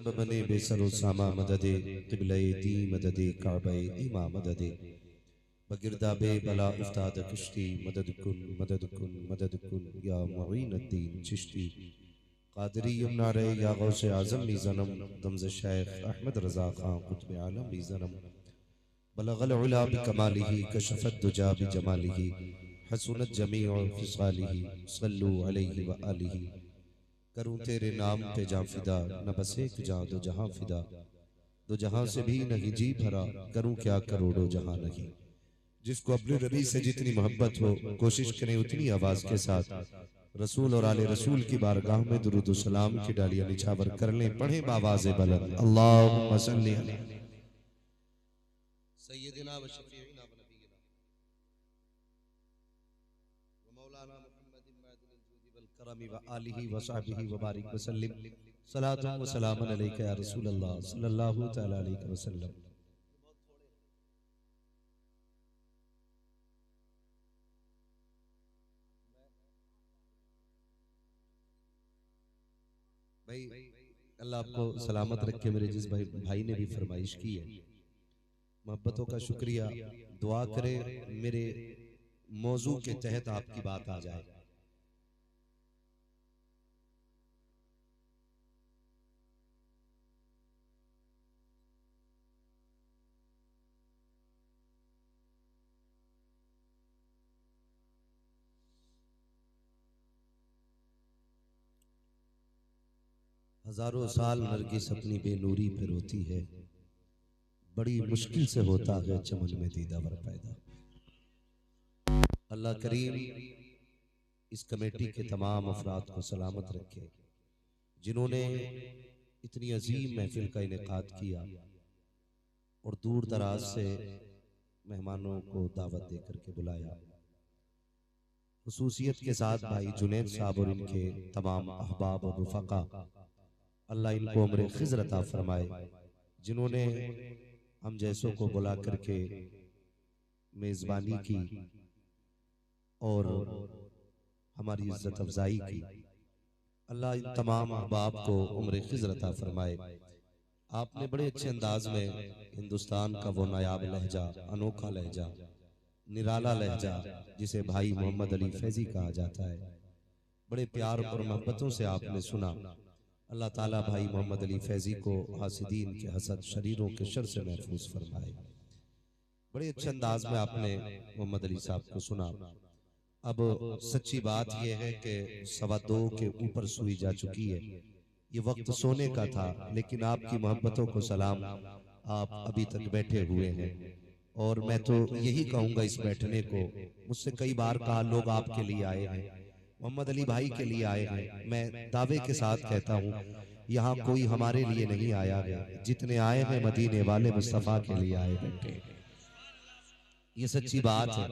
बने बेसरो सामा मददे क़िबले दी मददे काबे इमा मददे बगिरदा बे बला उस्ताद कश्ती मदद कुन मदद कुन या मुईन अद्दीन चिश्ती कादरी यमनारे या गौसे आज़म मीज़नम दमज़ शेख अहमद रज़ा खां कुतुब आलम मीज़नम बलगल उला बिकमालिही कशफत दुजा बिजमालिही हसनत जमीउ खिसालिही सल्लु अलैहि व आलिही। करूं तेरे नाम पे जां फिदा न बस एक जां दो जहां फिदा दो जहां से भी नहीं जी भरा करूं क्या करोड़ों जहां नहीं। जिसको अपने नबी से जितनी मोहब्बत हो कोशिश करें उतनी आवाज के साथ रसूल और आले रसूल की बारगाह में दुरूद सलाम की डालियां निछावर कर लें। पढ़े बावाज़े बुलंद अल्लाहुम्मा सल्ली अला सय्यिदिना व शफीइना व नबीना व मौलाना मुहम्मदिन मादिल जूदी वल करमी व आलिहि व सहबिहि व बारिक व सल्लिम सलातु व सलामुन अलैका या रसूल अल्लाह सल्लल्लाहु तआला अलैहि वसल्लम। भाई अल्लाह आपको सलामत रखे। मेरे जिस भाई ने भी फरमाइश की है, मोहब्बतों का शुक्रिया। दुआ करें मेरे मौजू के तहत आपकी बात आ जाए। हजारों साल नरगिस अपनी बेनूरी पे रोती है, बड़ी मुश्किल से होता है चमन में दीदावर पैदा। अल्लाह करीम इस कमेटी के तमाम अफराद को सलामत रखे जिन्होंने इतनी अजीम महफिल का इनेकाद किया और दूर दराज से मेहमानों को दावत दे करके बुलाया। खुसूसियत के साथ भाई जुनैद साहब और इनके तमाम अहबाब और रुफका, अल्लाह इनको उम्र खिज़र अता फरमाए, जिन्होंने हम जैसों को बुला करके मेज़बानी की और हमारी इज्जत अफजाई की। अल्लाह इन तमाम अहबाब को उम्र खिज़र अता फरमाए। आपने बड़े अच्छे अंदाज में हिंदुस्तान का वो नायाब लहजा, अनोखा लहजा, निराला लहजा जिसे भाई मोहम्मद अली फैजी कहा जाता है, बड़े प्यार और मोहब्बतों से आपने सुना। अल्लाह ताला भाई मोहम्मद अली फैजी को हासिदीन के हसद शरीरों के शर से महफूज फरमाए। बड़े अच्छे अंदाज में आपने मोहम्मद अली साहब को सुना। अब सच्ची बात यह है कि 2:15 के ऊपर सुई जा चुकी है, ये वक्त सोने का था, लेकिन आपकी मोहब्बतों को सलाम, आप अभी तक बैठे हुए हैं। और मैं तो यही कहूंगा इस बैठने को, मुझसे कई बार कहा लोग आपके लिए आए हैं, मोहम्मद अली भाई के लिए आए हैं। मैं दावे के साथ कहता हूँ यहाँ कोई हमारे लिए नहीं आया है, जितने आए हैं मदीने वाले मुस्तफा के लिए आए बैठे। ये सच्ची बात है,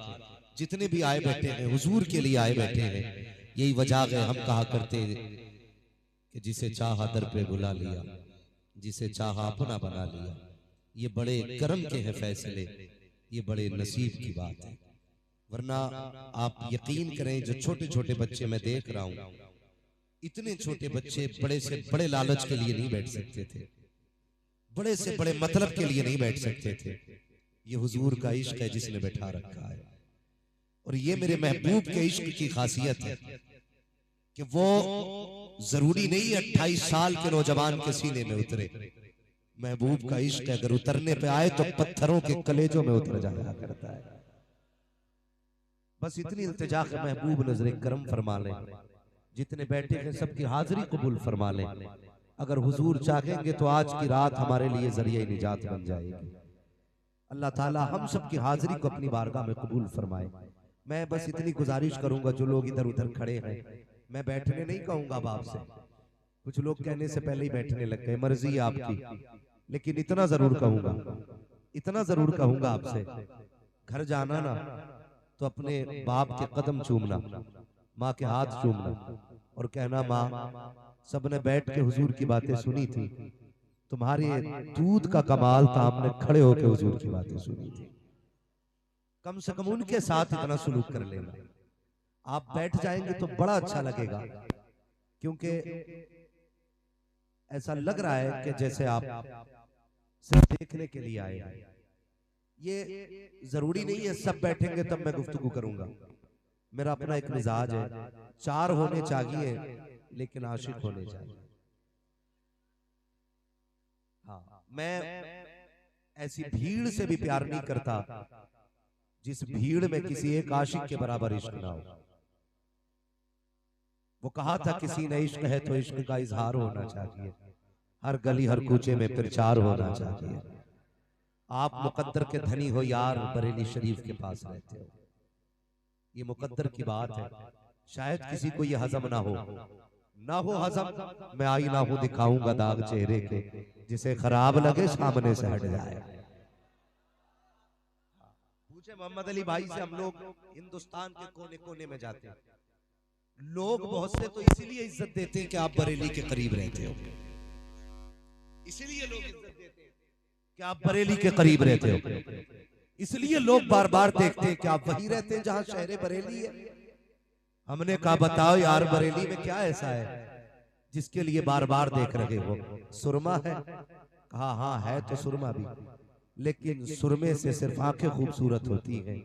जितने भी आए बैठे हैं हुजूर के लिए आए बैठे हैं। यही वजह है हम कहा करते कि जिसे चाहा दर पे बुला लिया, जिसे चाहा अपना बना लिया। ये बड़े करम के हैं फैसले, ये बड़े नसीब की बात है। वरना आप यकीन करें जो छोटे छोटे बच्चे मैं देख रहा हूं, इतने छोटे बच्चे बड़े से बड़े लालच के लिए नहीं बैठ सकते थे, बड़े से बड़े मतलब के लिए नहीं बैठ सकते थे। ये हुजूर का इश्क है जिसने बैठा रखा है, और ये मेरे महबूब के इश्क की खासियत है कि वो जरूरी नहीं 28 साल के नौजवान के सीने में उतरे। महबूब का इश्क अगर उतरने पे आए तो पत्थरों के कलेजों में उतर जाया करता है। बस इतनी इल्तिजा के महबूब नजरे करम फरमा लें, जितने बैठे हैं सबकी हाजिरी कबूल फरमा लें। अगर हुजूर चाहेंगे तो आज की रात हमारे लिए जरिए निजात बन जाएगी। अल्लाह ताला हम सबकी हाजिरी को अपनी बारगाह में कबूल फरमाए। मैं बस इतनी गुजारिश करूंगा, जो लोग इधर उधर खड़े हैं, मैं बैठने नहीं कहूंगा बाप से, कुछ लोग कहने से पहले ही बैठने लग गए, मर्जी है आपकी, लेकिन इतना जरूर कहूंगा, इतना जरूर कहूंगा आपसे, घर जाना ना तो अपने बाप के कदम चूमना, माँ के हाथ चूमना और कहना माँ सबने बैठ के हुजूर की बातें सुनी थी, तुम्हारे दूध का कमाल था, हमने खड़े होकर हुजूर की बातें सुनी थी। कम से कम उनके साथ इतना सुलूक कर लेना। आप बैठ जाएंगे तो बड़ा अच्छा लगेगा, क्योंकि ऐसा लग रहा है कि जैसे आप सिर्फ देखने के लिए आए हैं। ये जरूरी नहीं है सब बैठेंगे तब मैं गुफ्तगू करूंगा। मेरा अपना एक मिजाज है, चार होने चाहिए लेकिन आशिक होने चाहिए। हाँ, मैं ऐसी भीड़ से भी प्यार नहीं करता जिस भीड़ में किसी एक आशिक के बराबर इश्क ना हो। वो कहा था किसी ने इश्क है तो इश्क का इजहार होना चाहिए, हर गली हर कूचे में प्रचार होना चाहिए। आप मुकद्दर के धनी हो यार, बरेली शरीफ के पास रहते हो। ये मुकद्दर की बात है, शायद किसी को ये हजम ना हो हजम। मैं आईना हूं दिखाऊंगा दाग चेहरे के, जिसे खराब लगे सामने से हट जाए। पूछे मोहम्मद अली भाई से, हम लोग हिंदुस्तान के कोने कोने में जाते हैं, लोग बहुत से तो इसीलिए इज्जत देते हैं कि आप बरेली के करीब रहते हो। इसीलिए लोग इज्जत देते हैं कि आप बरेली के करीब रहते हो। इसलिए लोग बार बार देखते हैं कि आप वहीं रहते हैं जहां शहर बरेली है। हमने कहा बताओ यार, बरेली में क्या ऐसा है जिसके लिए बार बार देख रहे हो? सुरमा है? कहा हाँ है तो सुरमा भी, लेकिन सुरमे से सिर्फ आंखें खूबसूरत होती हैं,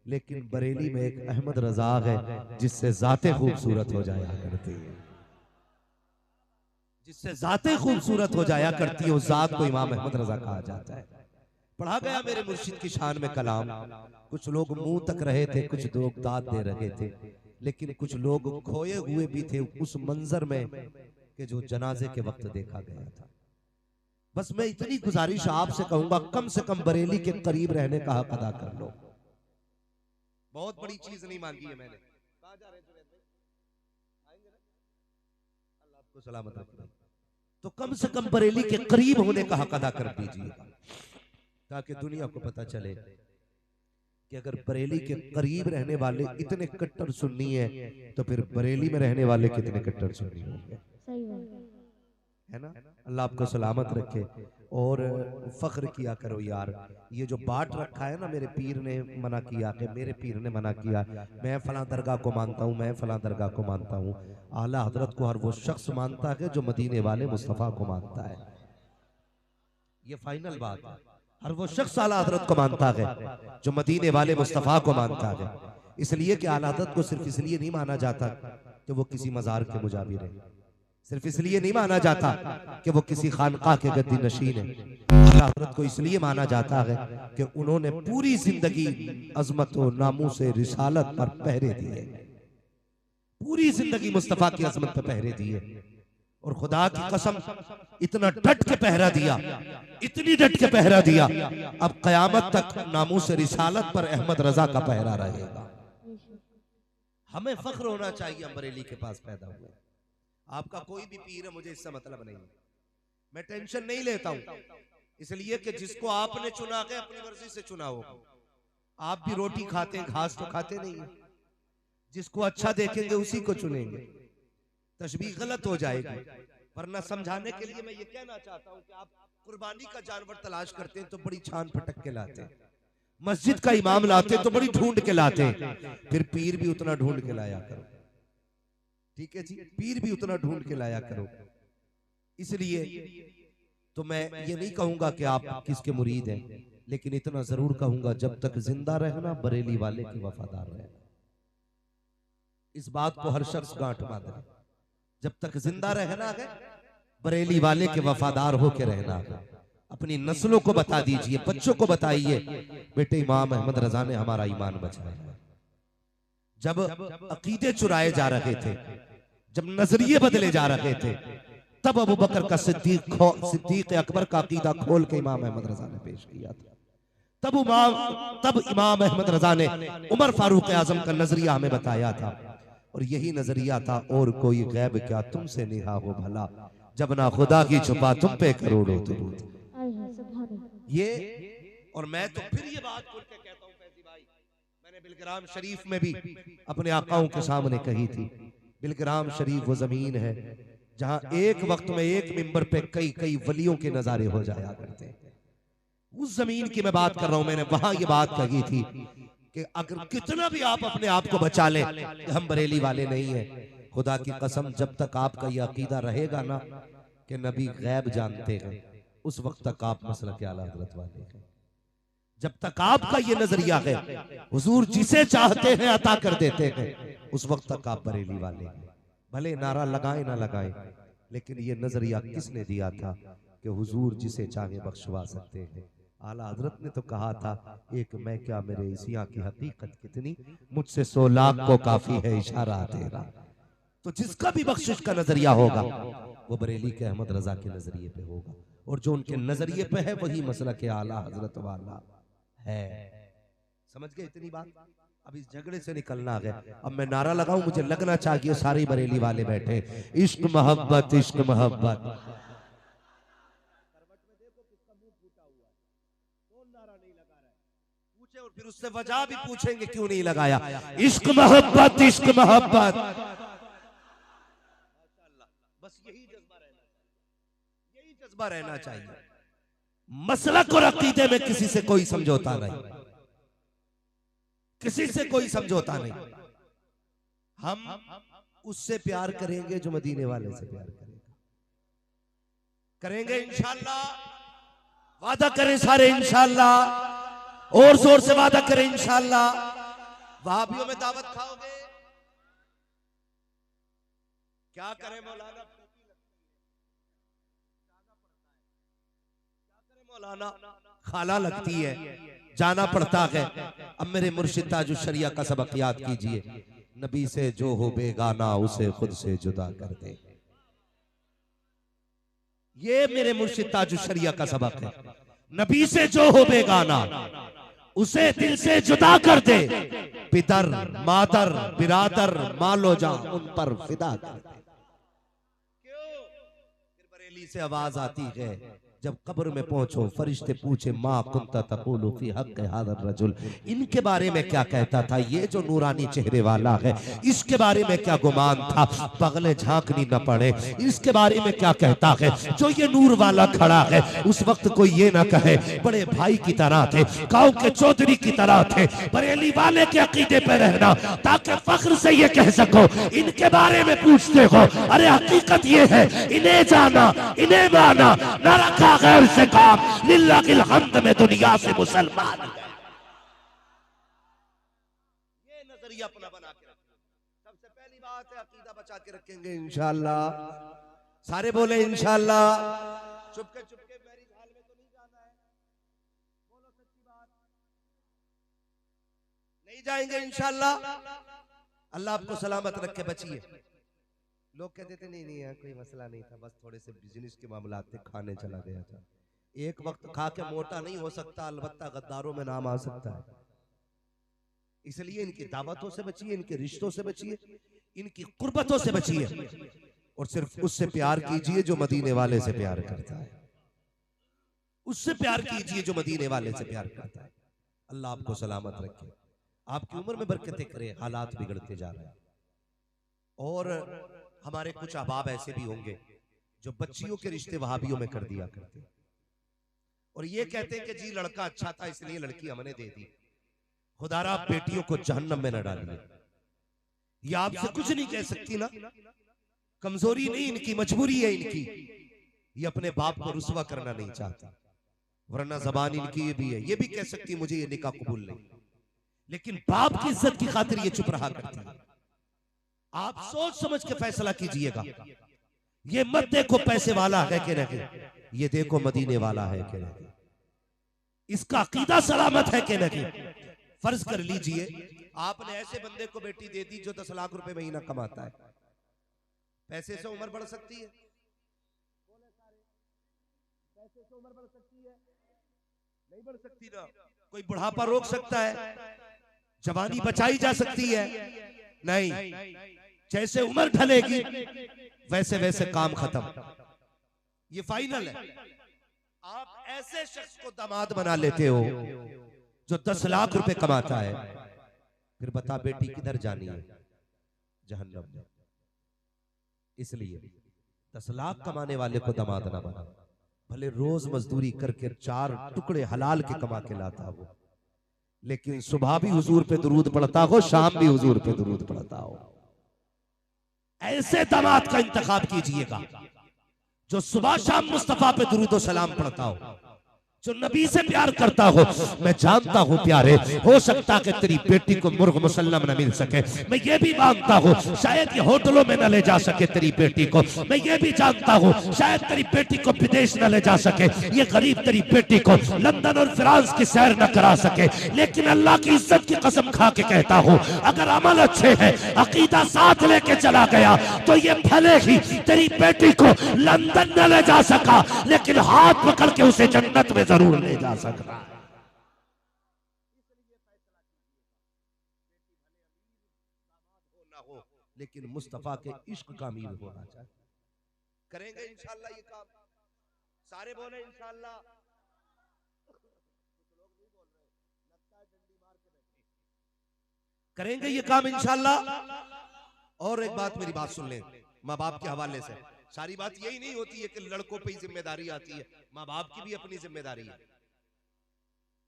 लेकिन बरेली में एक अहमद रजा है जिससे जाते खूबसूरत हो जाया करती है, जिससे जाते खूबसूरत हो जाया करती है। उस जात को इमाम अहमद रजा कहा जाता है। पढ़ा गया मेरे मुर्शिद की शान में कलाम। कुछ लोग मुंह तक रहे थे, कुछ लोग दाद दे रहे थे, लेकिन कुछ लोग खोए हुए भी थे उस मंजर में कि जो जनाजे के वक्त देखा गया था। बस मैं इतनी गुजारिश आपसे कहूंगा, कम से कम बरेली के करीब रहने का हक अदा कर लो। बहुत बड़ी चीज नहीं मांगी है मैंने। कहां जा रहे थे? आएंगे ना? अल्लाह आपको सलामत रखे। तो कम से कम बरेली के करीब होने का हक अदा कर दीजिएगा, ताकि दुनिया को पता चले कि अगर बरेली के करीब रहने वाले इतने कट्टर सुन्नी है तो फिर बरेली में रहने वाले कितने कट्टर सुन्नी होंगे। है ना? अल्लाह आपको सलामत रखे। और फख्र किया करो यार, ये जो बांट रखा है ना, मेरे पीर ने मना किया कि मेरे पीर ने मना किया, मैं फलां दरगाह को मानता हूँ, मैं फलां दरगाह को मानता हूँ। आला हजरत को हर वो शख्स मानता है जो मदीने वाले मुस्तफ़ा को मानता है। ये फाइनल बात है। हर वो शख्स आला हजरत को मानता है जो मदीने वाले मुस्तफ़ा को मानता है। इसलिए कि आला हजरत को सिर्फ इसलिए नहीं माना जाता कि वो किसी मजार के मुजाबिर है, सिर्फ इसलिए नहीं माना जाता कि वो किसी खानका के गद्दी नशीन है। आला हजरत को इसलिए माना जाता है कि उन्होंने पूरी जिंदगी अजमत और नामूस रिसालत पर पहरे दिए, पूरी जिंदगी मुस्तफ़ा की अजमत पर पहरे दिए। और खुदा की कसम इतना डट के पहरा दिया, इतनी डट के पहरा दिया, अब कयामत तक नामूस रिसालत पर अहमद रजा का पहरा रहेगा। हमें फख्र होना चाहिए हम बरेली के पास पैदा हुए। आपका कोई भी पीर है, मुझे इससे मतलब नहीं, मैं टेंशन नहीं लेता हूं, इसलिए कि जिसको आपने चुना है अपनी मर्जी से चुना होगा। आप भी रोटी खाते हैं, घास तो खाते नहीं है। जिसको अच्छा देखेंगे उसी को चुनेंगे, तशबीह गलत हो जाएगी। वरना समझाने के लिए मैं ये कहना चाहता हूं कि आप कुर्बानी का जानवर तलाश करते हैं तो बड़ी छान फटक के लाते हैं, मस्जिद का इमाम लाते तो बड़ी ढूंढ के लाते हैं, फिर पीर भी उतना ढूंढ के लाया करो। ठीक है जी, पीर भी उतना ढूंढ के लाया करो। इसलिए तो मैं ये नहीं कहूंगा कि आप किसके मुरीद हैं, लेकिन इतना जरूर कहूंगा जब तक जिंदा रहना बरेली वाले की वफादार रहना। इस बात को हर शख्स गांठ बांधे, जब तक जिंदा रहना है बरेली वाले के वफादार होके रहना है। अपनी नस्लों को बता दीजिए, बच्चों को बताइए, बेटे इमाम अहमद रजा ने हमारा ईमान बचाया। जब अकीदे चुराए जा रहे थे, जब नजरिए बदले जा रहे थे, तब अबू बकर का सिद्दीक अकबर का अकीदा खोल के इमाम अहमद रजा ने पेश किया था। तब इमाम अहमद रजा ने उमर फारूक आजम का नजरिया हमें बताया था, और यही नजरिया था, और कोई गैब क्या तुमसे निहा हो भला, जब ना खुदा की छुपा तुम पे करोड़ों दुरूद। ये और मैं तो फिर ये बात बोल के कहता हूं फैजी भाई, मैंने बिलग्राम शरीफ में भी अपने आकाओं के सामने कही थी। बिलग्राम शरीफ वो जमीन है जहां एक वक्त में एक मिंबर पे कई कई वलियों के नजारे हो जाया करते हैं। उस जमीन की मैं बात कर रहा हूं। मैंने वहां ये बात कही थी कि अगर कितना भी आप अपने आप को बचा लें कि हम बरेली वाले नहीं हैं, खुदा की कसम जब तक आपका ये अकीदा रहेगा ना, कि नबी गैब जानते हैं, उस वक्त तक आप मसलक आला हजरत वाले हैं। जब तक आपका ये नजरिया है हुजूर जिसे चाहते हैं अता कर देते हैं, उस वक्त तक आप बरेली वाले हैं। भले नारा लगाए ना लगाए, लेकिन ये नजरिया किसने दिया था कि हुजूर जिसे चाहे बख्शवा सकते हैं। आला हजरत ने तो कहा था, एक मैं क्या मेरे इसिया की हकीकत कितनी, मुझसे 100 लाख को काफी है इशारा तेरा। तो जिसका भी बख्शिश का नजरिया होगा वो बरेली के अहमद रजा के नजरिए पे होगा, और जो उनके नजरिए पे है वही मसला के आला हजरत वाला है। समझ गए इतनी बात? अब इस झगड़े से निकलना है। अब मैं नारा लगाऊं, मुझे लगना चाहिए सारे बरेली वाले बैठे, इश्क मोहब्बत इश्क मोहब्बत। और फिर उससे वजह भी पूछेंगे क्यों नहीं लगाया। इश्क मोहब्बत इश्क मोहब्बत, बस यही जज्बा रहना चाहिए, यही जज्बा रहना चाहिए। मसलक और अकीदे में किसी से कोई समझौता नहीं, किसी से कोई समझौता नहीं। हम उससे प्यार करेंगे जो मदीने वाले से प्यार करेगा, करेंगे इंशाअल्लाह। वादा करें सारे इंशाअल्लाह, और जोर से वादा करें इंशाअल्लाह। वहाबियों में दावत खाओगे? क्या करें मौलाना, मौलाना खाला लगती है, जाना पड़ता है। अब मेरे मुर्शिद ताजुश शरिया का सबक याद कीजिए, नबी से जो हो बेगाना उसे खुद से जुदा कर दे। ये मेरे मुर्शिद ताजुश शरिया का सबक है। नबी से जो हो बेगाना उसे दिल से जुदा कर दे, पितर मातर बिरादर मालो जा उन पर फिदा कर दे। क्यों? फिर बरेली से आवाज आती है, जब कब्र में पहुंचो फरिश्ते पूछे माँ कुंता तक़ूलु फी हक़्क़ि हाज़ा रजुल, इनके बारे में क्या कहता था, ये जो नूरानी चेहरे वाला है इसके बारे में क्या गुमान था, पगले झांकनी न पड़े, इसके बारे में क्या कहता है जो ये नूर वाला खड़ा है। उस वक्त कोई ये ना कहे बड़े भाई की तरह थे, गांव के चौधरी की तरह थे। बरेली वाले के अकीदे पे रहना ताकि फख्र से ये कह सको इनके बारे में पूछते हो, अरे हकीकत ये है, इन्हें जाना इन्हें माना, न रखा गैर से काम, लिल्लाहिल हम्द में दुनिया से मुसलमान। ये नजरिया अपना बना के रखें। सबसे पहली बात है अकीदा बचा के रखेंगे इंशाअल्लाह। सारे बोले इंशाअल्लाह। चुपके चुपके मैरिज हॉल में तो नहीं जाना है, बोलो सच्ची बात, नहीं जाएंगे इंशाअल्लाह। अल्लाह आपको सलामत रखे, बचिए। लोग कहते थे नहीं नहीं यार कोई मसला नहीं था, बस थोड़े से बिजनेस के मामलात थे, खाने चला गया था। एक वक्त खा के मोटा नहीं हो सकता, अलबत्ता गद्दारों में नाम आ सकता है। इसलिए इनकी दावतों से बचिए, इनके रिश्तों से बचिए, इनकी कुर्बतों से बचिए, और सिर्फ उससे प्यार कीजिए जो मदीने वाले से प्यार करता है। उससे प्यार कीजिए जो मदीने वाले से प्यार करता है। अल्लाह आपको सलामत रखे, आपकी उम्र में बरकतें करे। हालात बिगड़ते जा रहे हैं, और हमारे कुछ अहबाब ऐसे भी होंगे जो बच्चियों के रिश्ते वहाबियों में कर दिया करते, और ये कहते हैं कि जी लड़का अच्छा था इसलिए लड़की हमने दे दी। खुदारा आप बेटियों को जहन्नम में न डालिए। ये आपसे कुछ नहीं कह सकती ना, कमजोरी नहीं, इनकी मजबूरी है इनकी। ये अपने बाप को रुसवा करना नहीं चाहती, वरना जबान इनकी ये भी है, ये भी कह सकती मुझे ये निकाह कबूल नहीं, लेकिन बाप की इज्जत की खातिर ये चुप रहा करती है। आप सोच समझ के फैसला कीजिएगा। ये मत देखो पैसे वाला है कि नहीं, ये देखो मदीने वाला है कि नहीं, इसका अकीदा सलामत है कि नहीं। फर्ज कर लीजिए आपने ऐसे बंदे को बेटी दे दी जो 10 लाख रुपए महीना कमाता है, पैसे से उम्र बढ़ सकती है? पैसे से उम्र बढ़ सकती है? नहीं बढ़ सकती ना। कोई बुढ़ापा रोक सकता है? जवानी बचाई जा सकती है? नहीं। जैसे उम्र ढलेगी वैसे वैसे काम खत्म, ये फाइनल है। आप ऐसे शख्स को दामाद बना लेते हो जो 10 लाख रुपए कमाता है, फिर बता बेटी किधर जानी है? जहन्नम में। इसलिए 10 लाख कमाने वाले को दामाद ना बना, भले रोज मजदूरी करके 4 टुकड़े हलाल के कमा के लाता हो, लेकिन सुबह भी हुजूर पे दुरूद पढ़ता हो, शाम भी हुजूर पे दुरूद पढ़ता हो। ऐसे दामाद का इंतखाब कीजिएगा जो सुबह शाम मुस्तफा पे दुरूद सलाम पढ़ता हो, जो नबी से प्यार करता हो। मैं जानता हूँ प्यारे, हो सकता कि तेरी बेटी को मुर्ग मुसल्लम न मिल सके, मैं ये भी मानता हूँ शायद ये होटलों में न ले जा सके तेरी बेटी को, मैं ये भी जानता हूँ शायद तेरी बेटी को विदेश न ले जा सके, ये गरीब तेरी बेटी को लंदन और फ्रांस की सैर न करा सके, लेकिन अल्लाह की इज्जत की कसम खा के कहता हूँ, अगर अमल अच्छे हैं, अकीदा साथ लेके चला गया, तो ये भले ही तेरी बेटी को लंदन न ले जा सका, लेकिन हाथ पकड़ के उसे जन्नत में जरूर ले जा सकता है। लेकिन मुस्तफा के इश्क का अमीर होना चाहिए। करेंगे इंशाअल्लाह ये काम, सारे बोले इंशाअल्लाह। करेंगे ये काम इंशाअल्लाह। और एक बात, मेरी बात सुन लें माँ बाप के हवाले से। सारी बात यही नहीं होती है कि लड़कों पे ही जिम्मेदारी आती है, माँ बाप की भी अपनी जिम्मेदारी है।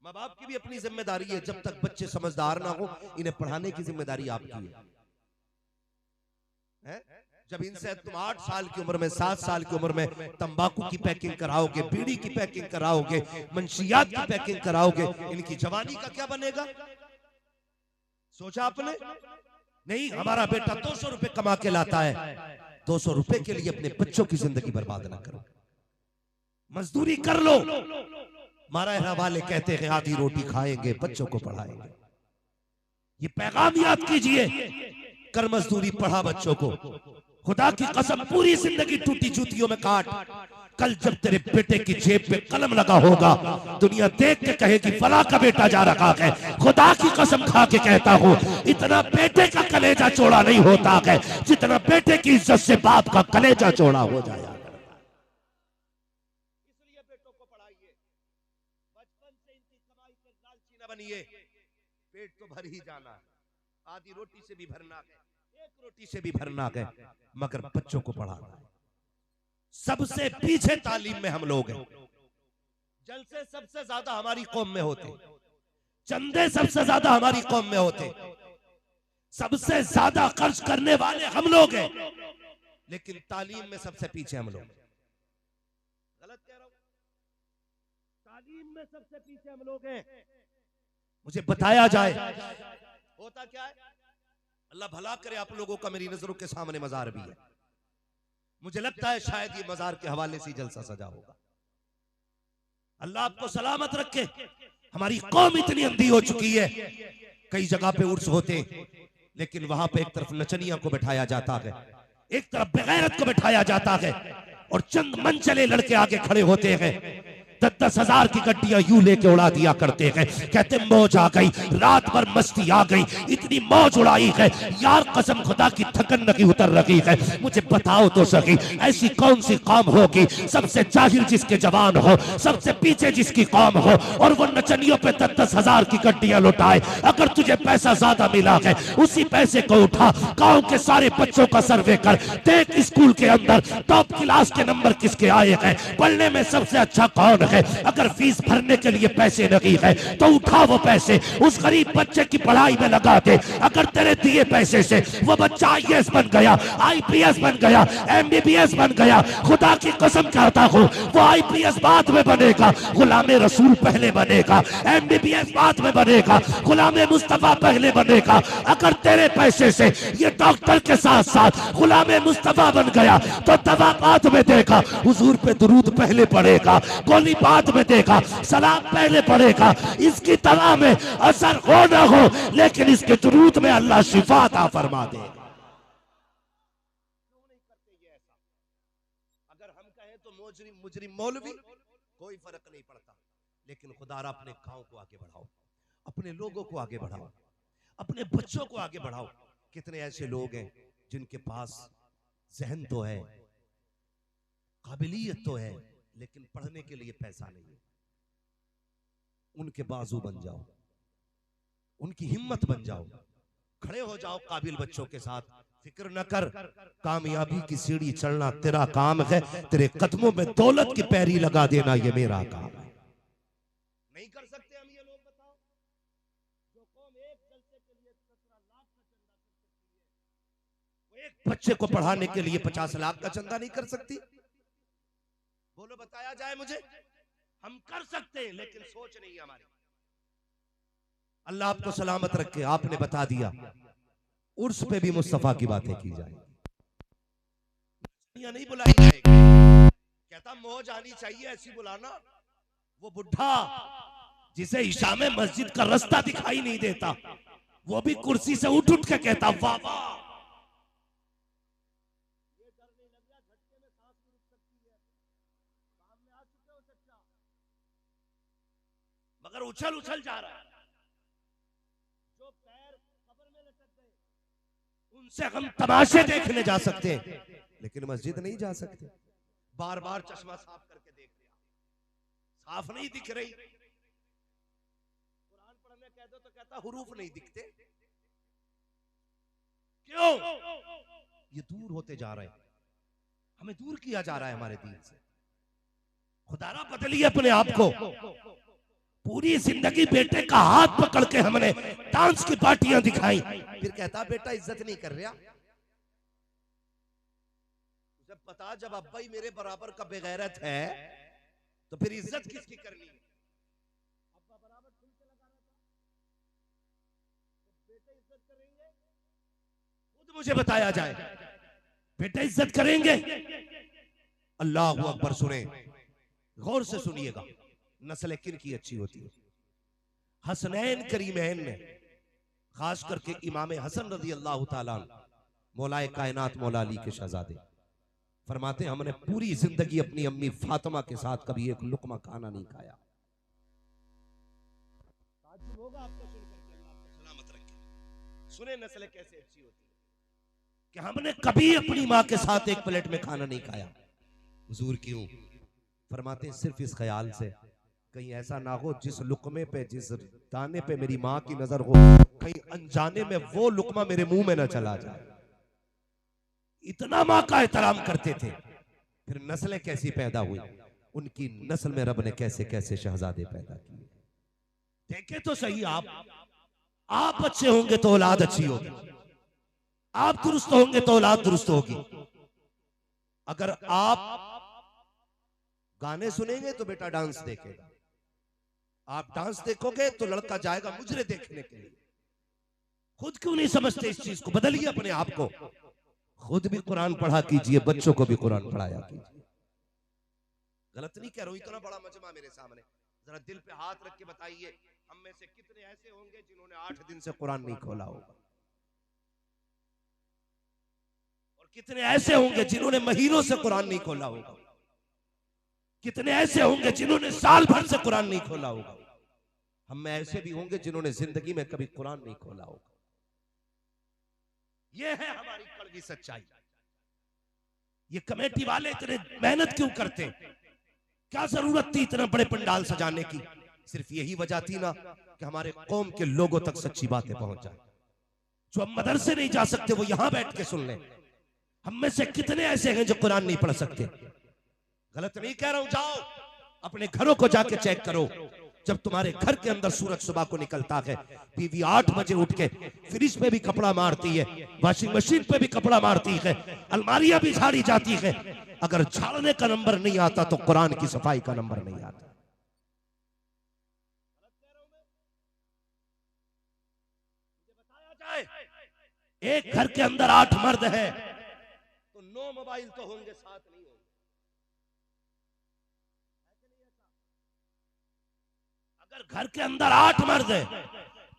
माँ बाप की भी अपनी जिम्मेदारी है। जब तक बच्चे समझदार ना हो, इन्हें पढ़ाने की जिम्मेदारी आपकी है। जब इनसे तुम 8 साल की उम्र में, 7 साल की उम्र में तंबाकू की पैकिंग कराओगे, बीड़ी की पैकिंग कराओगे, मंशियात की पैकिंग कराओगे, इनकी जवानी का क्या बनेगा? सोचा आपने? नहीं, हमारा बेटा 200 रुपए कमा के लाता है, 200 रुपए के लिए अपने बच्चों की जिंदगी बर्बाद ना करो। मजदूरी कर लो। मारा वाले कहते हैं आधी रोटी खाएंगे, बच्चों को पढ़ाएंगे। ये पैगाम याद कीजिए, कर मजदूरी, पढ़ा बच्चों को। खुदा की कसम, पूरी जिंदगी टूटी जूतियों में काट, कल जब तेरे बेटे की जेब पे कलम लगा होगा, दुनिया देख के कहेगी फला का बेटा जा रखा है। खुदा की कसम खा के कहता हूँ, इतना बेटे का कलेजा चौड़ा नहीं होता है जितना बेटे की इज्जत से बाप का कलेजा चौड़ा हो जाया। इसलिए बेटों को पढ़ाइए, बचपन से इनकी कमाई पे लालची न बनिए। पेट तो भर ही जाना है, आधी रोटी से भी भरना है, एक रोटी से भी भरना है, मगर बच्चों को पढ़ाना है। सबसे पीछे तालीम में हम लोग हैं। जलसे सबसे ज्यादा हमारी कौम में होते, चंदे सबसे ज्यादा हमारी कौम में होते, सबसे ज्यादा खर्च करने वाले हम लोग हैं, लेकिन तालीम में सबसे पीछे हम लोग। गलत कह रहा हूं? तालीम में सबसे पीछे हम लोग हैं। मुझे बताया जाए होता क्या है। अल्लाह भला करे आप लोगों का मेरी नजरों के सामने मजार भी है। मुझे लगता है शायद ये मजार के हवाले से जलसा सजा होगा। अल्लाह आपको सलामत रखे। हमारी कौम इतनी अंधी हो चुकी है, कई जगह पे उर्स होते, लेकिन वहां पे एक तरफ नचनिया को बैठाया जाता है, एक तरफ बेगैरत को बैठाया जाता है, और चंद मन चले लड़के आगे खड़े होते हैं, 10-10 हजार की गड्डियां यूं लेके उड़ा दिया करते हैं। कहते मौज आ गई, रात भर मस्ती आ गई, इतनी मौज उड़ाई है यार, कसम खुदा की थकन नहीं उतर रही है। मुझे बताओ तो सही, ऐसी कौन सी कौम होगी सबसे जाहिर जिसके जवान हो, सबसे पीछे जिसकी कौम हो, और वो नचनियों पे 10-10 हजार की गड्डियां लुटाए। अगर तुझे पैसा ज्यादा मिला है, उसी पैसे को उठा, गांव के सारे बच्चों का सर्वे कर, देख स्कूल के अंदर टॉप क्लास के नंबर किसके आए हैं, पढ़ने में सबसे अच्छा कौन है। अगर फीस भरने के लिए पैसे नहीं है तो उठा वो पैसे उस गरीब बच्चे की पढ़ाई में लगा दे। अगर तेरे दिए पैसे से वो बच्चा IAS बन गया, IPS बन गया, MBBS बन गया, खुदा की कसम कहता हूँ वो IPS बाद में बनेगा, गुलामे रसूल पहले बनेगा, MBBS बाद में बनेगा, गुलामे मुस्तफा पहले बनेगा। अगर तेरे पैसे से ये डॉक्टर के साथ साथ गुलामे मुस्तफा बन गया तो दवा बाद में देगा, हुजूर पे दुरूद पहले पड़ेगा, गोली बाद में देगा, सलाम पहले पड़ेगा। इसकी दवा में असर हो ना हो, लेकिन इसके दुरूद में अल्लाह शिफा अता फरमा दे। अगर हम कहें तो मुजरिम मौलवी, कोई फर्क नहीं पड़ता, लेकिन खुदारा अपने गांव को आगे बढ़ाओ, अपने लोगों को आगे बढ़ाओ, अपने बच्चों को आगे बढ़ाओ। कितने ऐसे लोग हैं जिनके पास जहन तो है, काबिलियत तो है, लेकिन पढ़ने के लिए पैसा नहीं है। उनके बाजू बन जाओ, उनकी हिम्मत बन जाओ, खड़े हो जाओ काबिल बच्चों के साथ। फिक्र न कर, कामयाबी की सीढ़ी चढ़ना तेरा काम है, तेरे कदमों में दौलत की पैरी लगा देना ये मेरा काम है। नहीं कर सकते हम ये लोग, बताओ। जो कौम एक जलसे के लिए 17 लाख का चंदा कर सकती है, वो एक बच्चे को पढ़ाने के लिए 50 लाख का चंदा नहीं कर सकती। बोलो बताया जाए मुझे। हम कर सकते हैं लेकिन सोच नहीं हमारी। अल्लाह आपको सलामत रखे। आपने बता दिया उर्स पे भी मुस्तफा की बातें की जाएंगी, नहीं बुलाई जाएगी। कहता मौज आनी चाहिए ऐसी बुलाना। वो बुढ़ा जिसे ईशा में मस्जिद का रास्ता दिखाई नहीं देता, वो भी कुर्सी से उठ उठ के कहता वाह वाह। ये डर नहीं लग रहा झटके में सांस भी रुक सकती है, सामने आ चुके हो सच्चा, मगर उछल उछल जा रहा है। जो पैर कब्र में लटक गए उनसे हम तमाशे देखने जा सकते हैं लेकिन मस्जिद नहीं जा सकते। बार बार चश्मा साफ करके देख लिया, साफ नहीं दिख रही। कुरान पढ़ने कह दो तो कहता हुरूफ नहीं दिखते। क्यों? ये दूर होते जा रहे हैं, हमें दूर किया जा रहा है हमारे दीन से। खुदारा बदलिए अपने आप को। पूरी जिंदगी बेटे का हाथ पकड़ के हमने डांस की पार्टियां दिखाई, फिर कहता बेटा इज्जत नहीं कर रहा। जब पता जब अब्बा ही मेरे बराबर का बेगैरत है तो फिर इज्जत किसकी करनी है? अब्बा बराबर खुल के लगा रहा था, तो बेटे इज्जत करेंगे? खुद मुझे बताया जाए, बेटे इज्जत करेंगे? अल्लाह अकबर। सुने, गौर से सुनिएगा, नस्ल किन की अच्छी होती है? हसनैन करीमैन ने, खास करके इमाम हसन रजी अल्लाह ताला मौलाए कायनात मौला अली के शहजादे फरमाते हैं हमने पूरी जिंदगी अपनी अम्मी फातिमा के साथ कभी एक लुकमा खाना नहीं खाया। ताज्जुब होगा आपको सुनकर के, अल्लाह आपको सलामत रखे। सुने नस्ल कैसे अच्छी होती है कि हमने कभी अपनी माँ के साथ एक प्लेट में खाना नहीं खाया। हुजूर क्यों? फरमाते हैं सिर्फ इस ख्याल से कहीं ऐसा ना हो जिस लुकमे पे जिस दाने पे मेरी माँ की नजर हो, कहीं अनजाने में वो लुकमा मेरे मुंह में न चला जाए। इतना माँ का एहतराम करते थे। फिर नस्लें कैसी पैदा हुई, उनकी नस्ल में रब ने कैसे कैसे शहजादे पैदा किए। देखे तो सही, आप अच्छे होंगे तो औलाद अच्छी होगी, आप दुरुस्त होंगे तो औलाद दुरुस्त होगी। अगर आप गाने सुनेंगे तो बेटा डांस देखेगा, आप डांस देखोगे तो लड़का जाएगा मुजरे देखने के लिए। खुद क्यों नहीं समझते इस चीज को? बदलिए अपने आप को। खुद भी कुरान पढ़ा कीजिए, बच्चों को भी कुरान पढ़ाया कीजिए। गलत नहीं कह रहा हूं, इतना बड़ा मजमा मेरे सामने, जरा दिल पे हाथ रख के बताइए हम में से कितने ऐसे होंगे जिन्होंने 8 दिन से कुरान नहीं खोला होगा, और कितने ऐसे होंगे जिन्होंने महीनों से कुरान नहीं खोला होगा, कितने ऐसे होंगे जिन्होंने साल भर से कुरान नहीं खोला होगा। हम में ऐसे भी होंगे जिन्होंने जिंदगी में कभी कुरान नहीं खोला होगा। ये है हमारी कड़वी सच्चाई। ये कमेटी वाले इतने मेहनत क्यों करते? क्या जरूरत थी इतना बड़े पंडाल सजाने की? सिर्फ यही वजह थी ना कि हमारे कौम के लोगों तक सच्ची बातें पहुंच जाए। जो हम मदरसे नहीं जा सकते वो यहां बैठ के सुन लें। हम में से कितने ऐसे हैं जो कुरान नहीं पढ़ सकते? गलत नहीं कह रहा हूं, जाओ अपने घरों को जाके चेक करो। जब तुम्हारे घर के अंदर सूरज सुबह को निकलता है, बीवी 8 बजे उठ के फ्रिज पे भी कपड़ा मारती है, वॉशिंग मशीन पे भी कपड़ा मारती है, अलमारियां भी झाड़ी जाती है। अगर झाड़ने का नंबर नहीं आता तो कुरान की सफाई का नंबर नहीं आता। बताया जाए एक घर के अंदर 8 मर्द है तो 9 मोबाइल तो होंगे, 7 नहीं होंगे। अगर घर के अंदर 8 मर्द है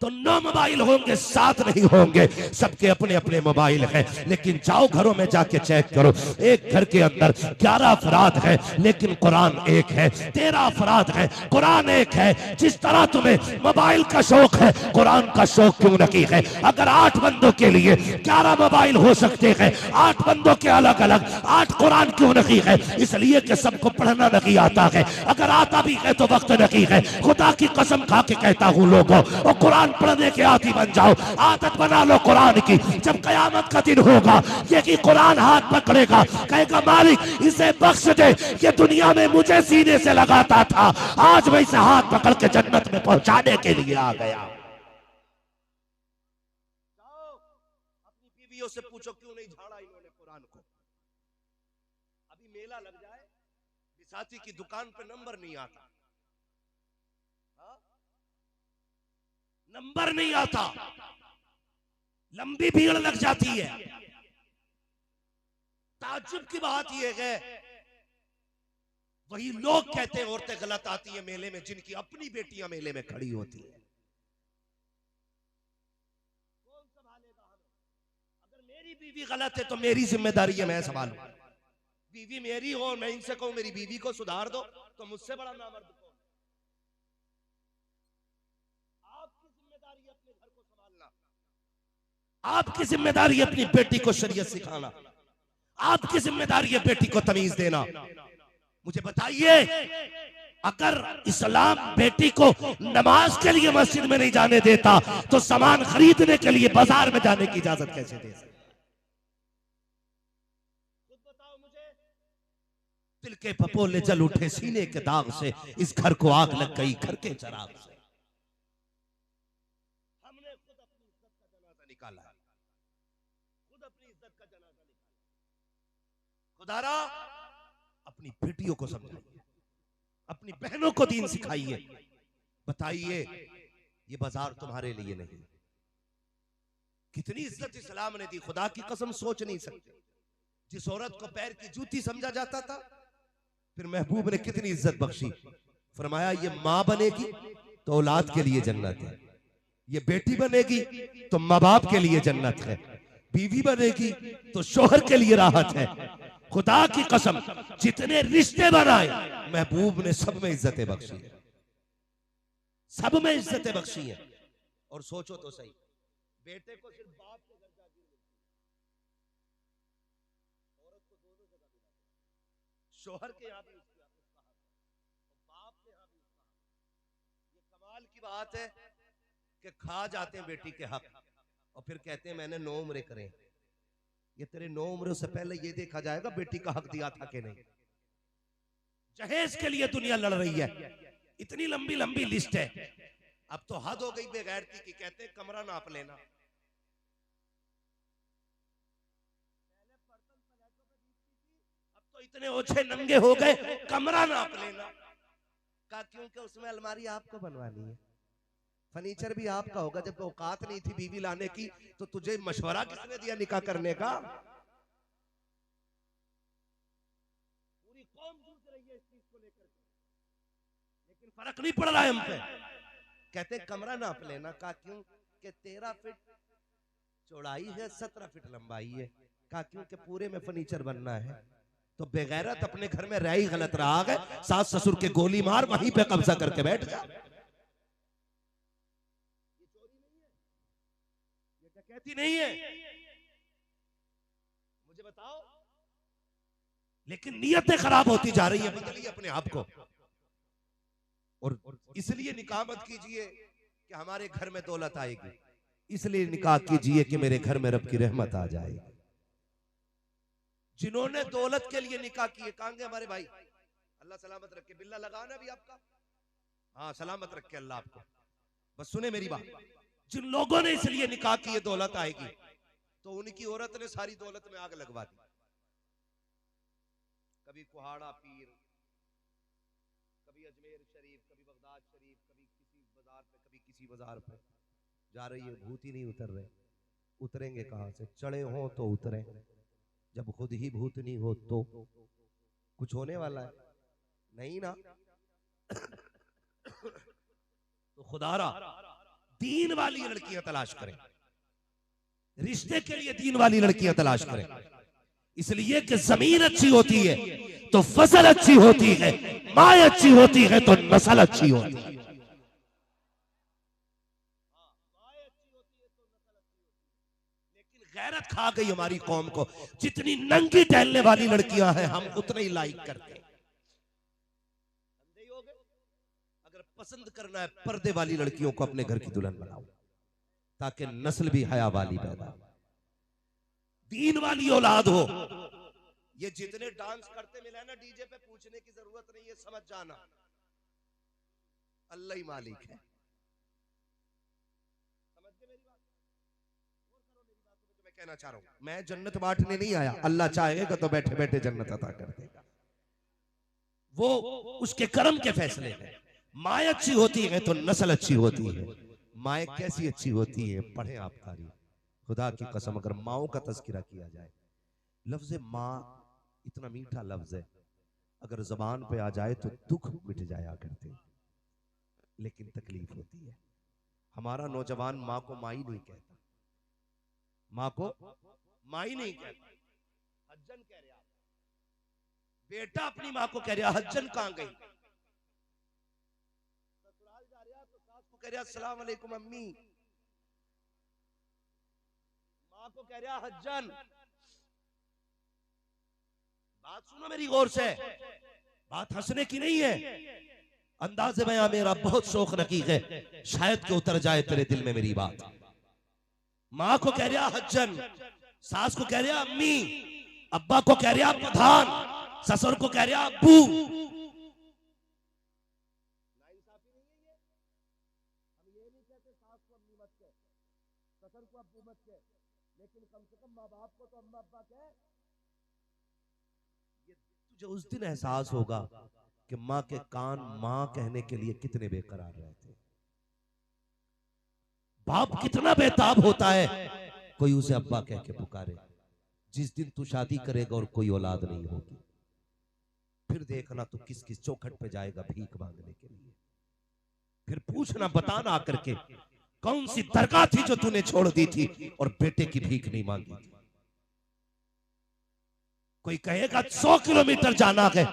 तो 9 मोबाइल होंगे, 7 नहीं होंगे। सबके अपने अपने मोबाइल हैं। लेकिन जाओ घरों में जाके चेक करो, एक घर के अंदर 11 अफराद है लेकिन कुरान एक है, 13 अफराद है कुरान एक है। जिस तरह तुम्हें मोबाइल का शौक है, कुरान का शौक क्यों नहीं है? अगर 8 बंदों के लिए 11 मोबाइल हो सकते हैं, 8 बंदों के अलग अलग 8 कुरान क्यों नहीं है? इसलिए कि सबको पढ़ना नहीं आता है। अगर आता भी है तो वक्त नहीं है। खुदा की कसम खा के कहता हूं लोगों, और कुरान पढ़ने के आदी बन जाओ, आदत बना लो कुरान की। जब कयामत का दिन होगा, ये कि कुरान हाथ पकड़ेगा, कहेगा मालिक इसे बख्श दे, ये दुनिया में मुझे सीने से लगाता था, आज मैं इसे हाथ पकड़ के जन्नत में पहुंचाने के लिए आ गया। जाओ अपनी बीवियों से पूछो क्यों नहीं झाड़ा इन्होंने कुरान को। अभी मेला लग जाए, साथी की दुकान पे नंबर नहीं आता, नंबर नहीं आता, लंबी भीड़ लग जाती है। ताज्जुब की बात यह है, वही लोग कहते हैं औरतें गलत आती हैं मेले में जिनकी अपनी बेटियां मेले में खड़ी होती हैं। कौन संभालेगा हमें? अगर मेरी बीवी गलत है तो मेरी जिम्मेदारी है, मैं संभालूं। बीवी मेरी हो, मैं इनसे कहूं मेरी बीवी को सुधार दो, तो मुझसे बड़ा नामर्द कौन? आपकी जिम्मेदारी है अपने घर को संभालना, आपकी जिम्मेदारी है अपनी बेटी को शरीयत सिखाना, आपकी जिम्मेदारी है बेटी को तमीज देना। मुझे बताइए, अगर इस्लाम बेटी को नमाज के लिए मस्जिद में नहीं जाने देता तो सामान खरीदने के लिए बाजार में जाने की इजाजत कैसे दे सकता? खुद बताओ मुझे। दिल के पपोले जल उठे सीने के दाग से, इस घर को आग लग गई घर के चराग से। हमने खुद अपनी इज्जत का जनाजा निकाला है, खुद अपनी इज्जत का जनाजा निकाला। खुदारा अपनी बेटियों को समझाइए, अपनी बहनों को दीन सिखाइए। बताइए, ये बाजार तुम्हारे लिए नहीं। कितनी इज्जत इस्लाम ने दी, खुदा की कसम सोच नहीं सकते। जिस औरत को पैर की जूती समझा जाता था, फिर महबूब ने कितनी इज्जत बख्शी। फरमाया ये माँ बनेगी तो औलाद के लिए जन्नत है, ये बेटी बनेगी तो माँ बाप के लिए जन्नत है, बीवी बनेगी तो शोहर के लिए राहत है। खुदा की कसम जितने रिश्ते बनाए महबूब ने सब में इज्जतें बख्शी है, सब में इज्जतें बख्शी हैं। और सोचो तो सही, बेटे को सिर्फ बाप के घर जाती है, औरत को दोनों जगह मिला, शोहर के यहाँ भी उसका हक और बाप के यहाँ भी उसका हक। ये कमाल की बात है कि खा जाते हैं बेटी के हक और फिर कहते हैं मैंने 9 उम्रें करें। ये तेरे 9 उम्रों से पहले ये देखा जाएगा बेटी का हक दिया था कि नहीं। जहेज के लिए दुनिया लड़ रही है, इतनी लंबी लंबी लिस्ट है। अब तो हद हो गई बेगैरती की, कहते हैं कमरा नाप लेना। अब तो इतने ओछे नंगे हो गए, कमरा नाप लेना का, क्योंकि उसमें अलमारी आपको बनवानी है, फर्नीचर भी आपका होगा। जब औकात नहीं थी बीवी लाने की तो तुझे मशवरा किसने दिया निकाह करने का? पूरी कौम जूझ रही है इस चीज को लेकर, लेकिन फर्क नहीं पड़ रहा है हम पे। कहते कमरा नाप लेना का, क्यों कि 13 फीट चौड़ाई है, 17 फीट लंबाई है का, क्यों कि पूरे में फर्नीचर बनना है। तो बेगैरत अपने घर में रह ही गलत रहा है, सास ससुर के गोली मार वहीं पे कब्जा करके बैठ जा। कहती नहीं है, मुझे बताओ। लेकिन नीयतें खराब होती जा रही है, बदलिए अपने आप को। और इसलिए निकाह मत कीजिए कि हमारे घर में दौलत आएगी, इसलिए निकाह कीजिए कि मेरे घर में रब की रहमत आ जाएगी। जिन्होंने दौलत के लिए निकाह किए, कहेंगे हमारे भाई अल्लाह सलामत रखे, बिल्ला लगाना भी आपका, हाँ सलामत रखे अल्लाह आपको। बस सुने मेरी बात, जिन लोगों ने इसलिए निकाह किए दौलत आएगी, तो उनकी औरत ने सारी दौलत में आग लगवा दी। कभी कुहाड़ा पीर, कभी अजमेर शरीफ, कभी बगदाद शरीफ, कभी किसी बाजार पे, कभी किसी बाजार पे जा रही है, भूत ही नहीं उतर रहे। उतरेंगे कहां से? चढ़े हो तो उतरे, जब खुद ही भूत नहीं हो तो कुछ होने वाला है नहीं ना। तो खुदारा दीन वाली लड़कियां तलाश करें, रिश्ते के लिए दीन वाली लड़कियां तलाश करें। इसलिए कि जमीन अच्छी होती है तो फसल अच्छी होती है, माँ अच्छी होती है तो नस्ल अच्छी होती है। लेकिन गैरत खा गई हमारी कौम को, जितनी नंगी टहलने वाली लड़कियां हैं हम उतना ही लाइक करते हैं। अगर पसंद करना है पर्दे वाली लड़कियों को अपने घर की दुल्हन बनाओ, ताकि नस्ल भी हया वाली पैदा, दीन वाली औलाद हो। ये जितने डांस करते मिले ना डीजे पे, पूछने की जरूरत नहीं है, समझ जाना अल्लाह ही मालिक है। समझ गए मेरी बात? और करो मेरी बात को, मैं कहना चाह रहा हूं, मैं जन्नत बांटने नहीं आया, अल्लाह चाहेगा तो बैठे बैठे जन्नत अता कर देगा। वो उसके कर्म के फैसले हैं। माँ अच्छी होती है तो नस्ल अच्छी होती है। माँ कैसी अच्छी होती है, पढ़े आप तारीफ। खुदा की कसम, अगर माओ का तज़किरा किया जाए, लफ्ज माँ इतना मीठा लफ्ज है, अगर जबान पे आ जाए तो दुख मिट जाया करते, लेकिन तकलीफ होती है। हमारा नौजवान माँ को माई नहीं कहता, माँ को माई नहीं कहता, हज्जन कह रहा। बेटा अपनी माँ को कह रहा हज्जन कहां गई, ससुराल जा रहा तो सास को कह रहा अस्सलाम वालेकुम अम्मी, माँ को कह रहा हज्जन। बात सुनो मेरी गौर से, बात हंसने की नहीं है। अंदाज़े बयां मेरा बहुत शौक रकीक है, शायद कि उतर जाए तेरे दिल में मेरी बात। माँ को कह रहा हज्जन, सास को कह रहा अम्मी, अब्बा को कह रहा प्रधान, ससुर को कह रहा अब्बू। नाइंसाफी नहीं है ये? हम ये नहीं कहते सास को अम्मी मत कह, ससुर को अब्बू मत कह, लेकिन कम से कम माँ बाप को तो अम्मा अब्बा कह। ये तुझे उस दिन एहसास होगा कि माँ के कान माँ कहने के लिए कितने बेकरार रहते। बाप कितना बेताब होता है कोई उसे अब्बा कह के पुकारे। जिस दिन तू शादी करेगा और कोई औलाद नहीं होगी, फिर देखना तू किस किस चौखट पे जाएगा भीख मांगने के लिए। फिर पूछना, बताना आकर के कौन सी दरगाह थी जो तूने छोड़ दी थी और बेटे की भीख नहीं मांगी थी। कोई कहेगा 100 किलोमीटर जाना है,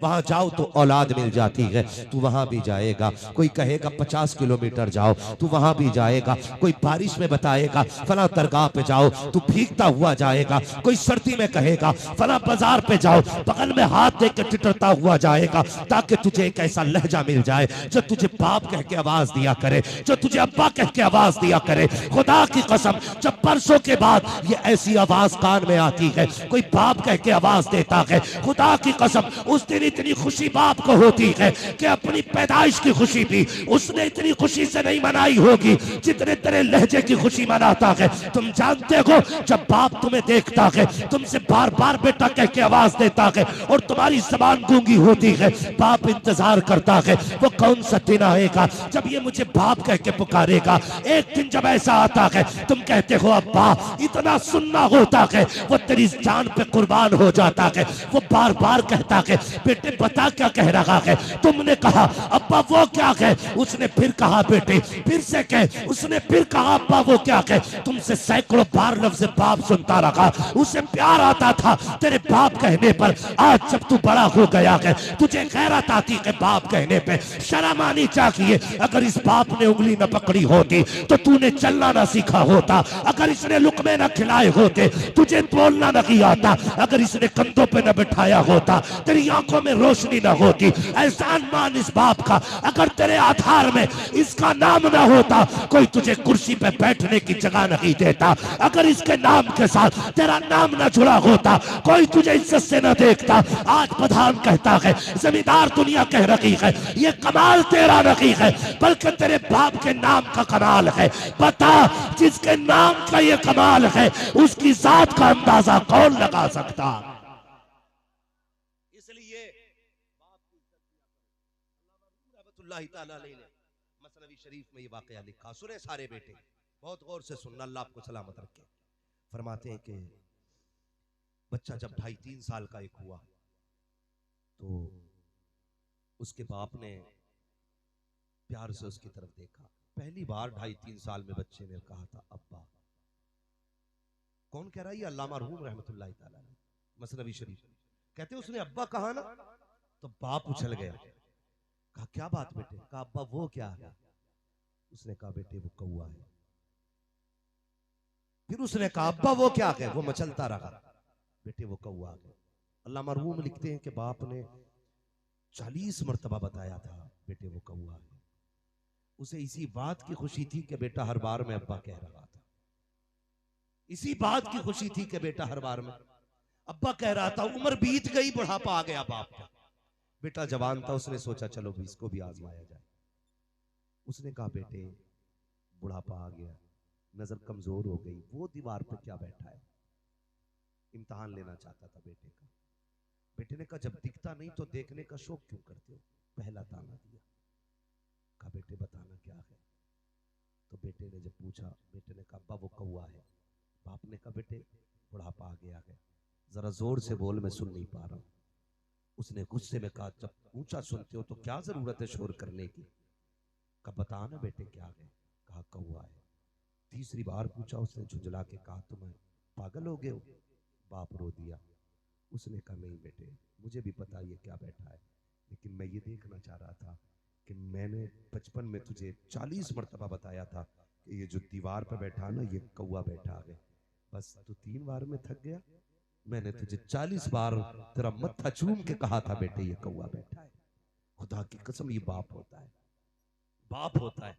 वहां जाओ तो औलाद मिल जाती है, तू वहां भी जाएगा। कोई कहेगा 50 किलोमीटर जाओ, तू वहां भी जाएगा। कोई बारिश में बताएगा फला दरगाह पे जाओ, तू भीगता हुआ जाएगा। कोई सर्दी में कहेगा फला बाजार पे जाओ, बगल में हाथ दे के टिटरता हुआ जाएगा, ताकि तुझे एक ऐसा लहजा मिल जाए जो तुझे बाप कह के आवाज दिया करे, जो तुझे अब्बा कह के आवाज दिया करे। खुदा की कसम, जब बरसों के बाद ये ऐसी आवाज कान में आती है, कोई बाप कह के आवाज देता है, खुदा की कसम उस दिन इतनी खुशी बाप को होती है कि अपनी पैदाइश की खुशी भी उसने इतनी खुशी से नहीं मनाई होगी जितने तेरे लहजे की खुशी मनाता है। तुम जानते हो, जब बाप तुम्हें देखता है, तुमसे बार बार बेटा कह के आवाज देता है और तुम्हारी जबान गूंगी होती है, बाप इंतजार करता है वो कौन सा दिन आएगा जब ये मुझे बाप कह के पुकारेगा। एक दिन जब ऐसा आता है, तुम कहते हो अब्बा, इतना सुनना होता है, वो तेरी जान पे कुर्बान हो जाता है। वो बार बार कहता है बेटे बता क्या कह रहा है। तुमने कहा अब्बा वो क्या है, उसने फिर कहा बेटे फिर से कह, उसने फिर कहा अब्बा वो क्या है। तुमसे सैकड़ों बार लफ्ज़ बाप सुनता रहा, उसे प्यार आता था तेरे बाप कहने पर। आज जब तू बड़ा हो गया है, तुझे गैरत आती है बाप कहने पे, शर्म आनी चाहिए। अगर इस बाप ने उंगली न पकड़ी होती तो तूने चलना ना सीखा होता। अगर इसने लुकमे न खिलाए होते, तुझे बोलना नहीं आता। अगर इसने कंधों पे न बिठाया होता, तेरी आंखों में रोशनी न होती। एहसान मान इस बाप का, अगर तेरे आधार में इसका नाम न होता, कोई तुझे कुर्सी पे बैठने की जगह नहीं देता। अगर इसके नाम के साथ तेरा नाम न जुड़ा होता, कोई तुझे इज्जत से न देखता। आज प्रधान कहता है, जमींदार दुनिया कह रही है, ये कमाल तेरा नहीं है बल्कि तेरे बाप के नाम का कमाल है। बता, जिसके नाम का ये कमाल है उसकी जात का अंदाजा कौन लगा सकता। इसलिए बाप की इज्जत किया करो। रहमतुल्लाहि ताला अलैहि ने मसनवी शरीफ में ये वाकया लिखा, सुने सारे बेटे, बहुत गौर से सुनना, अल्लाह आपको सलामत रखे। फरमाते हैं कि बच्चा जब 2.5-3 साल का एक हुआ तो उसके बाप ने प्यार से उसकी तरफ देखा। पहली बार 2.5-3 साल में बच्चे ने कहा था अब्बा। कौन कह रहा है? ये अल्लामा मरहूम रहमतुल्लाहि ताला अलैह, मसनवी शरीफ। कहते उसने अब्बा कहा ना तो बाप उछल गया। कहा क्या बात बेटे? कहा अब्बा वो क्या है? उसने कहा बेटे वो कौआ है। फिर उसने कहा अब्बा वो क्या है? वो मचलता रहा। बेटे वो कौआ है। अल्लामा मरहूम लिखते हैं कि बाप ने 40 मरतबा बताया था बेटे वो कौआ है। उसे इसी बात की खुशी थी कि बेटा हर बार में अब्बा कह रहा था, इसी बात की खुशी थी कि बेटा हर बार में अब्बा कह रहा था। उम्र बीत गई, बुढ़ापा आ गया बाप का। बेटा जवान था, उसने सोचा चलो भी इसको भी आजमाया जाए। उसने कहा बेटे बुढ़ापा आ गया, नजर कमजोर हो गई, वो दीवार पे क्या बैठा है? इम्तिहान लेना चाहता था बेटे का। बेटे ने कहा जब दिखता नहीं तो देखने का शौक क्यों करते हो? पहला ताना दिया। कहा बेटे बताना क्या है? तो बेटे ने जब पूछा, बेटे ने कहा अब्बा वो कौवा है। बाप ने कहा बेटे बुढ़ापा आ गया है, जरा जोर से बोल, मैं सुन नहीं पा रहा हूं। उसने गुस्से में कहा जब ऊंचा सुनते हो तो क्या जरूरत है शोर करने की? कहा बता ना बेटे क्या है? कहा कौवा है। तीसरी बार पूछा, उसने झुंझला के कहा तुम पागल हो गए हो? बाप रो दिया। उसने कहा नहीं बेटे, मुझे भी पता ये क्या बैठा है, लेकिन मैं ये देखना चाह रहा था कि मैंने बचपन में तुझे 40 मरतबा बताया था कि ये जो दीवार पर बैठा ना ये कौवा बैठा है, बस तू 3 बार में थक गया। मैंने तुझे 40 बार तेरा मत्था चूम के कहा था बेटे ये कौवा बैठा है। खुदा की कसम ये बाप होता है, बाप होता है।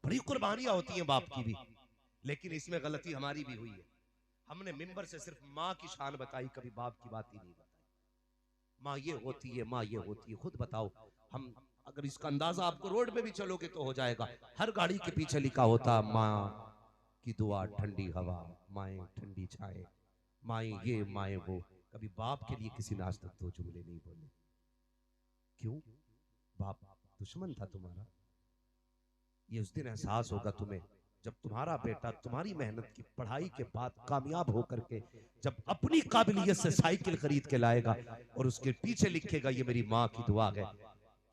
बड़ी कुर्बानियां होती हैं बाप की भी, लेकिन इसमें गलती हमारी भी हुई है। हमने मिंबर से सिर्फ माँ की शान बताई, कभी बाप की बात ही नहीं बताई। माँ ये होती है, माँ ये होती है। खुद बताओ, हम अगर इसका अंदाजा आपको रोड पे भी चलोगे तो हो जाएगा। हर गाड़ी के पीछे लिखा होता माँ की दुआ ठंडी हवा, माए ठंडी छाए, माए ये माए वो। कभी बाप के लिए किसी ने आज तक 2 जुमले नहीं बोले। क्यों? बाप दुश्मन था तुम्हारा। ये उस दिन एहसास होगा तुम्हें जब तुम्हारा बेटा तुम्हारी मेहनत की पढ़ाई के बाद कामयाब होकर के जब अपनी काबिलियत से साइकिल खरीद के लाएगा और उसके पीछे लिखेगा ये मेरी माँ की दुआ है,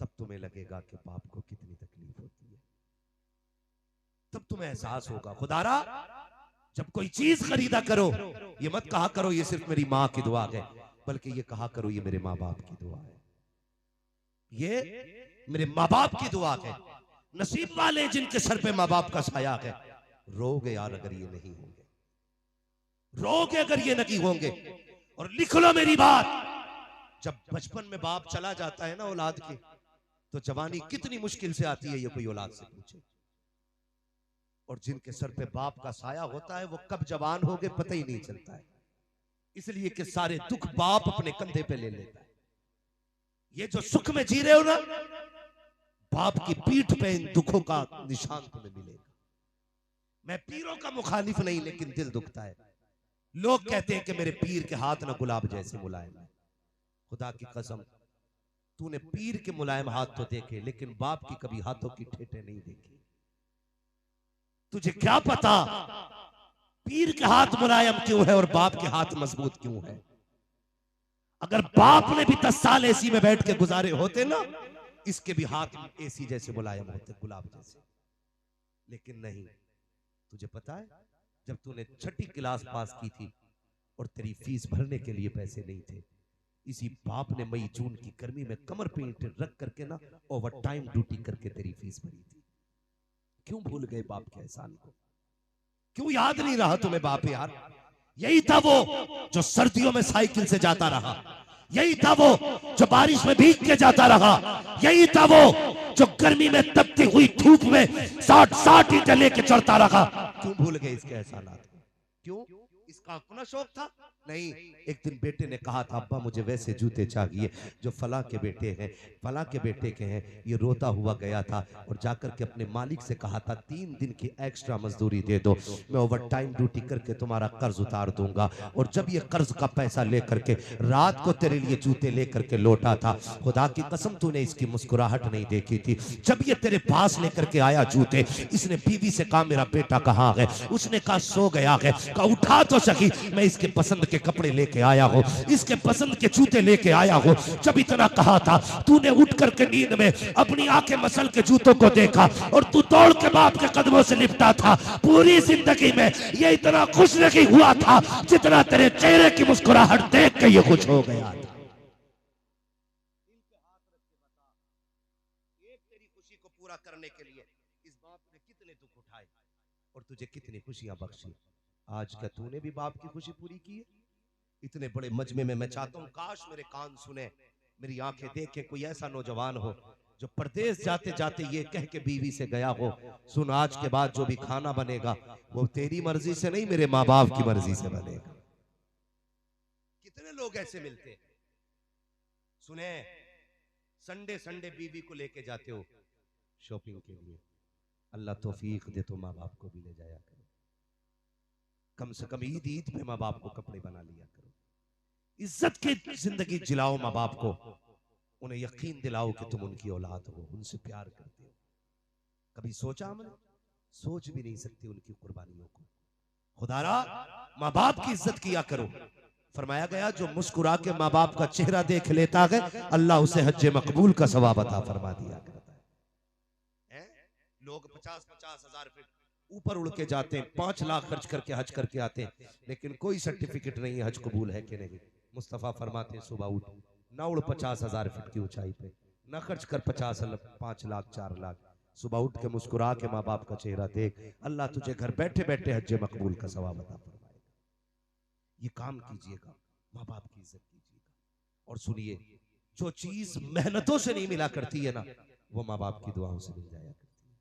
तब तुम्हें लगेगा कि बाप को कितनी तकलीफ होती है। तब तुम्हें एहसास होगा। खुदारा जब कोई चीज खरीदा करो, ये मत कहा करो ये सिर्फ मेरी माँ की दुआ है, बल्कि ये कहा करो ये मेरे माँ बाप की दुआ है, ये मेरे माँ बाप की दुआ है। नसीब वाले जिनके सर पे माँ बाप का साया है। रोगे यार अगर ये नहीं होंगे, रोगे अगर ये नहीं होंगे। और लिख लो मेरी बात, जब बचपन में बाप चला जाता है ना औलाद की, तो जवानी कितनी मुश्किल से आती है ये कोई औलाद से पूछे। और जिनके सर पे बाप का साया होता है वो कब जवान हो गए पता ही नहीं चलता है, इसलिए कि सारे दुख बाप अपने कंधे पे ले लेता है। ये जो सुख में जी रहे हो ना, बाप की पीठ पे इन दुखों का निशान तुम्हें मिलेगा। मैं पीरों का मुखालिफ नहीं, लेकिन दिल दुखता है। लोग कहते हैं कि मेरे पीर के हाथ ना गुलाब जैसे मुलायम है। खुदा की कसम, तूने पीर के मुलायम हाथ तो देखे, लेकिन बाप की कभी हाथों की ठेठे नहीं देखी। तुझे क्या पता पीर के हाथ मुलायम क्यों है और बाप के हाथ मजबूत क्यों है? अगर बाप ने भी 10 साल एसी में बैठ के गुजारे होते ना, इसके भी हाथ एसी जैसे मुलायम होते, गुलाब जैसे। लेकिन नहीं। तुझे पता है जब तूने 6ठी क्लास पास की थी और तेरी फीस भरने के लिए पैसे नहीं थे, इसी बाप ने मई जून की गर्मी में कमर पे ईंटें रख करके ना ओवर टाइम ड्यूटी करके तेरी फीस भरी थी। क्यों भूल गए बाप के एहसान को? क्यों याद नहीं रहा तुम्हें बाप यार? यही था वो जो सर्दियों में साइकिल से जाता रहा, यही था वो जो बारिश में भीग के जाता रहा, यही था वो जो गर्मी में तपती हुई धूप में 60 ईंटें लेके चढ़ता रहा। क्यों भूल गए इसके एहसानात को? क्यों? इसका अपना शौक था? नहीं। एक दिन बेटे ने कहा था अब्बा मुझे वैसे जूते चाहिए जो फला के बेटे हैं, फला के बेटे के हैं। ये रोता हुआ गया था और जाकर के अपने मालिक से कहा था 3 दिन की एक्स्ट्रा मजदूरी दे दो, मैं ओवर टाइम ड्यूटी करके तुम्हारा कर्ज उतार दूंगा। और जब ये कर्ज का पैसा लेकर के रात को तेरे लिए जूते लेकर के लौटा था, खुदा की कसम तूने इसकी मुस्कुराहट नहीं देखी थी। जब ये तेरे पास लेकर के आया जूते, इसने बीवी से कहा मेरा बेटा कहाँ है? उसने कहा सो गया है। कहा उठा तो सकी, मैं इसके पसंद के कपड़े लेके आया हूँ, इसके पसंद के जूते लेके आया हूँ। जब इतना कहा था, तूने उठ करके नींद में अपनी आंखें मसल के जूतों को देखा और तू दौड़ के बाप के कदमों से लिपटा था। पूरी जिंदगी में ये इतना खुश नहीं हुआ था जितना तेरे चेहरे की मुस्कुराहट देख के ये खुश हो गया था। एक तेरी खुशी को पूरा करने के लिए इस बाप ने कितने दुख उठाए और तुझे कितनी खुशियां बख्शी। आज क्या तूने भी बाप की खुशी पूरी की है? इतने बड़े मजमे में मैं चाहता हूं काश मेरे कान सुने, मेरी आंखें देखे कोई ऐसा नौजवान हो जो परदेश जाते जाते ये कह के बीवी से गया हो, सुन आज के बाद जो भी खाना बनेगा वो तेरी मर्जी से नहीं मेरे माँ बाप की मर्जी से बनेगा। कितने लोग ऐसे मिलते हैं? सुने, संडे संडे बीवी को लेके जाते हो शॉपिंग के लिए, अल्लाह तौफीक दे तो माँ बाप को भी ले जाया करो। कम से कम ईद ईद पे माँ बाप को कपड़े बना लिया करो। इज्जत की जिंदगी जिलाओ माँ बाप को, उन्हें यकीन दिलाओ कि तुम उनकी औलाद हो, उनसे प्यार करते हो। कभी सोचा हमने? सोच भी नहीं सकती उनकी कुर्बानियों को। खुदारा माँ बाप की इज्जत किया करो। फरमाया गया जो मुस्कुरा के माँ बाप का चेहरा देख लेता है अल्लाह उसे हज मकबूल का सवाब अता फरमा दिया करता है। लोग 50-50 हजार फीट ऊपर उड़ के जाते हैं, 5 लाख खर्च करके हज करके आते हैं, लेकिन कोई सर्टिफिकेट नहीं है हज कबूल है कि नहीं। मुस्तफा फरमाते हैं सुबह उठ ना उड़ 50,000 फीट की ऊंचाई पे, ना खर्च कर 5 लाख 4 लाख, सुबह उठ के मुस्कुरा के माँ बाप का चेहरा देख, अल्लाह तुझे घर बैठे बैठे हज मकबूल का सवाब अता फरमाएगा। ये काम कीजिएगा, माँ बाप की इज्जत कीजिएगा। और सुनिए, जो चीज मेहनतों से नहीं मिला करती है ना, वो माँ बाप की दुआओं से मिल जाया करती है।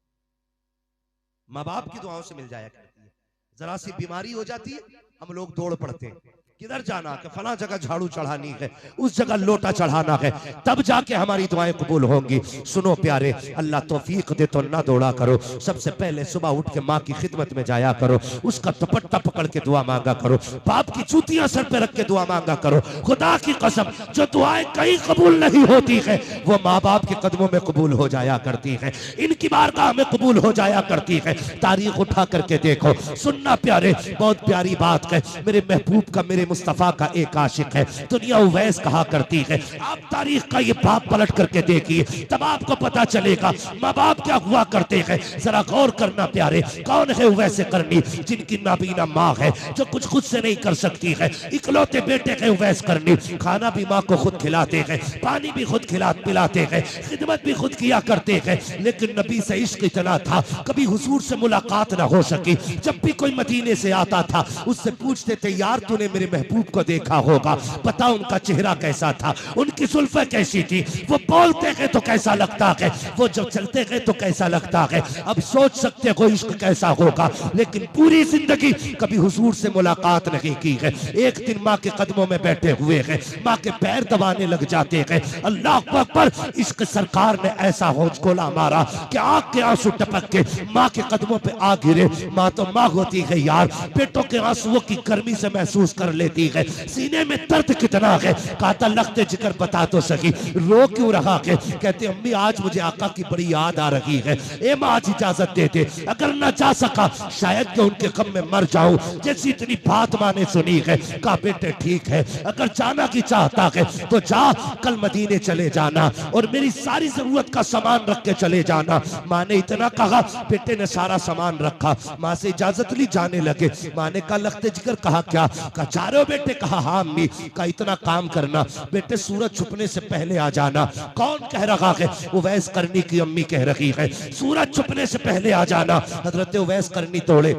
माँ बाप की दुआओं से मिल जाया करती है। जरा सी बीमारी हो जाती है, हम लोग दौड़ पड़ते हैं, किधर जाना कि फला जगह झाड़ू चढ़ानी है, उस जगह लोटा चढ़ाना है, तब जाके हमारी दुआएं कबूल होंगी। सुनो प्यारे, अल्लाह तौफीक दे तो ना दौड़ा करो, सबसे पहले सुबह उठ के माँ की खिदमत में जाया करो, उसका दुपट्टा पकड़ के दुआ मांगा करो, बाप की जूतियां सर पे रख के दुआ मांगा करो। खुदा की कसम, जो दुआएं कहीं कबूल नहीं होती है वो माँ बाप के कदमों में कबूल हो जाया करती है, इनकी बारगाह में कबूल हो जाया करती है। तारीख उठा करके देखो, सुनना प्यारे, बहुत प्यारी बात है। मेरे महबूब का, मेरे मुस्तफा का एक आशिक है, दुनिया उवैस कहा करती है। आप तारीख का ये बाप पलट करके देखिए, तब आपको पता चलेगा माँ बाप क्या हुआ करते हैं। जरा गौर करना प्यारे, कौन है उवैस करनी, जिनकी नाबीना माँ है, जो कुछ खुद से नहीं कर सकती है, इकलौते बेटे है उवैस करनी। खाना भी माँ को खुद खिलाते हैं, पानी भी खुद पिलाते हैं, खिदमत भी खुद किया करते हैं। लेकिन नबी से इश्क इतना था, कभी हुजूर से मुलाकात ना हो सकी। जब भी कोई मदीने से आता था, उससे पूछते थे यार तूने मेरे महबूब को देखा होगा, बता उनका चेहरा कैसा था, उनकी जुल्फें कैसी थी, वो बोलते हैं तो कैसा लगता है, वो जब चलते हैं तो कैसा लगता है। अब सोच सकते हो इश्क कैसा होगा, लेकिन पूरी जिंदगी कभी हुजूर से मुलाकात नहीं की है। एक दिन माँ के कदमों में बैठे हुए हैं, माँ के पैर दबाने लग जाते हैं। अल्लाह अकबर, इश्क सरकार ने ऐसा होंचकोला मारा कि आंख के आंसू टपक के माँ के कदमों पे आ गिरे। माँ तो माँ होती है यार, बेटों के आंसुओं की गर्मी से महसूस कर लेती है, सीने में दर्द कितना है। कहता लगते जिक्र बता तो सकी, रो क्यों रहा है। कहते अम्मी आज मुझे आका की बड़ी याद आ रही है, ए माँ आज इजाजत दे दे, अगर न जा सका शायद कि उनके गम में मर जाऊं। जैसी इतनी बात माँ ने सुनी है, कहा बेटे ठीक है, अगर जाना की चाहता है तो जा, कल मदीने चले जाना और मेरी सारी जरूरत का सामान रख के चले जाना। माँ ने इतना कहा, बेटे ने सारा सामान रखा, माँ से इजाजत ली, जाने लगे। माँ ने कहा लगते जिक्र, कहा क्या, कहा जा रहे हो बेटे, कहा हाँ अम्मी, का इतना काम करना बेटे, सूरज छुपने से पहले आ जाना। कौन कह रहा है? उवैस करनी की अम्मी कह रही है, सूरज छुपने से पहले आ जाना। हजरत उवैस करनी दौड़े,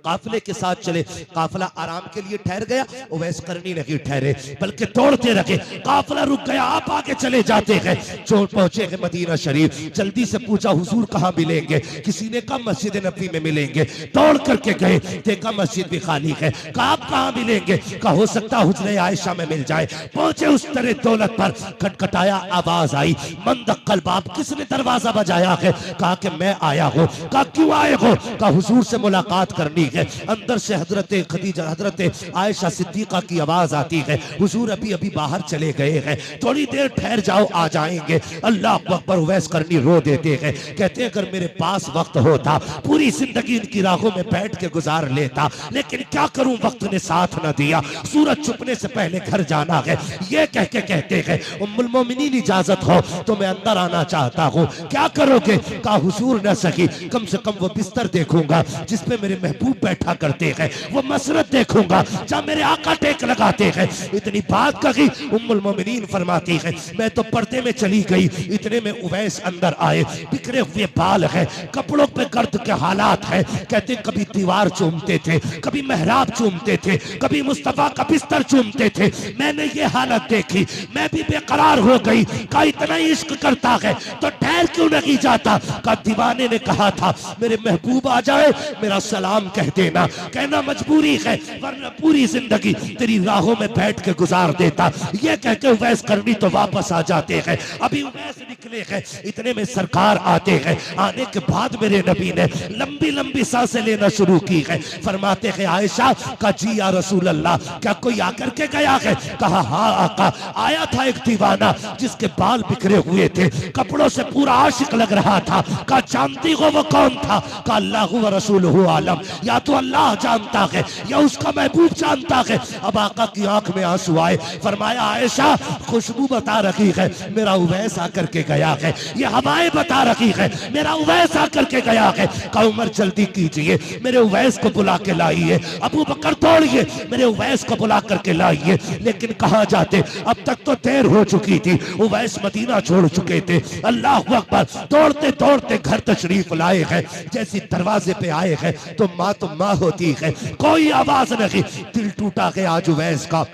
काफिले के साथ चले, काफिला आराम के लिए ठहर गया, उवैस करनी नहीं ठहरे बल्कि दौड़ते रहे। काफिला रुक गया, आप आगे चले जाते हैं। जो पहुंचे हैं मदीना शरीफ, जल्दी से पूछा हुजूर कहाँ मिलेंगे, किसी ने कहा मस्जिद नबी में मिलेंगे। दौड़ करके गए, देखा मस्जिद भी खाली है, कहा आप कहाँ मिलेंगे, कहा हो सकता हुजरे आयशा में मिल जाए। पहुंचे उस तरह दौलत पर, खटखटाया, आवाज आई, मन दक्कल बाप, किसने दरवाजा बजाया है, कहा कि मैं आया हूँ। कहा क्यों आए हो, कहा हुजूर से मुलाकात करनी है। अंदर से हजरत खदीजा, हजरत आयशा सिद्दीका की आवाज आती है, हुजूर अभी अभी बाहर चले गए हैं, थोड़ी देर ठहर जाओ, आ जाएंगे। अल्लाह अकबर, उवैस करनी रो देते हैं, कहते हैं अगर मेरे पास वक्त होता पूरी जिंदगी इनकी राहों में बैठ के गुजार लेता, लेकिन क्या करूं वक्त ने साथ न दिया, सूरज छुपने से पहले घर जाना है। ये कह के कहते हैं उम्मुल मोमिनीन इजाजत हो तो मैं अंदर आना चाहता हूँ। क्या करोगे, कहा हुजूर न सकी, कम से कम वो बिस्तर देखूंगा जिसपे मेरे महबूब बैठा करते हैं, वो मसरत देखूंगा जहां मेरे आका टेक लगाते हैं। इतनी बात कही, उम्मुल मोमिनीन फरमाती है मैं तो पर्दे में चली गई, इतने में उवैस अंदर आए, बिखरे हुए बाल है, कपड़ों पे गर्द के हालात है। कहते कभी दीवार चूमते थे, कभी मेहराब चूमते थे, कभी मुस्तफा का बिस्तर चूमते थे। मैंने ये हालत देखी, मैं भी बेकरार हो गई। का इतना इश्क करता है तो ठहर क्यों नहीं जाता। का दीवाने ने कहा था मेरे महबूब आ जाए, मेरा सलाम कहते देना, कहना मजबूरी है वरना पूरी जिंदगी तेरी राहों में बैठ के गुजार देता। ये कह के उवैस करनी तो वापस आ जाते हैं। अभी उवैस निकले हैं, इतने में सरकार आते हैं। आने के बाद मेरे नबी ने लंबी लंबी सांसें लेना शुरू की है। फरमाते हैं आयशा का जी या रसूल अल्लाह, क्या कोई आकर के गया है? कहा हाँ आका, आया था एक दीवाना जिसके बाल बिखरे हुए थे, कपड़ों से पूरा आशिक लग रहा था। कहा जानती हो वो कौन था? कहा अल्लाह व रसूलुहु आलम, या तो अल्लाह जानता है या उसका महबूब जानता है। अब आका की आंख में आंसू आए। फरमाया आयशा खुशबू बता रही है मेरा उवैस आकर के गया है, ये हवाएं बता रही है मेरा उवैस आकर के गया है। कहा उमर जल्दी कीजिए मेरे उवैस को बुला के लाइए, अबू बकर दौड़िए मेरे उवैस को बुला करके लाइए। लेकिन कहा जाते, अब तक तो देर हो चुकी थी, उवैस मदीना छोड़ चुके थे। अल्लाह अकबर, दौड़ते दौड़ते घर तशरीफ लाए हैं। जैसी दरवाजे पे आए हैं तो माँ होती है, कोई आवाज नहीं। दिल टूटा है आज उवैस का।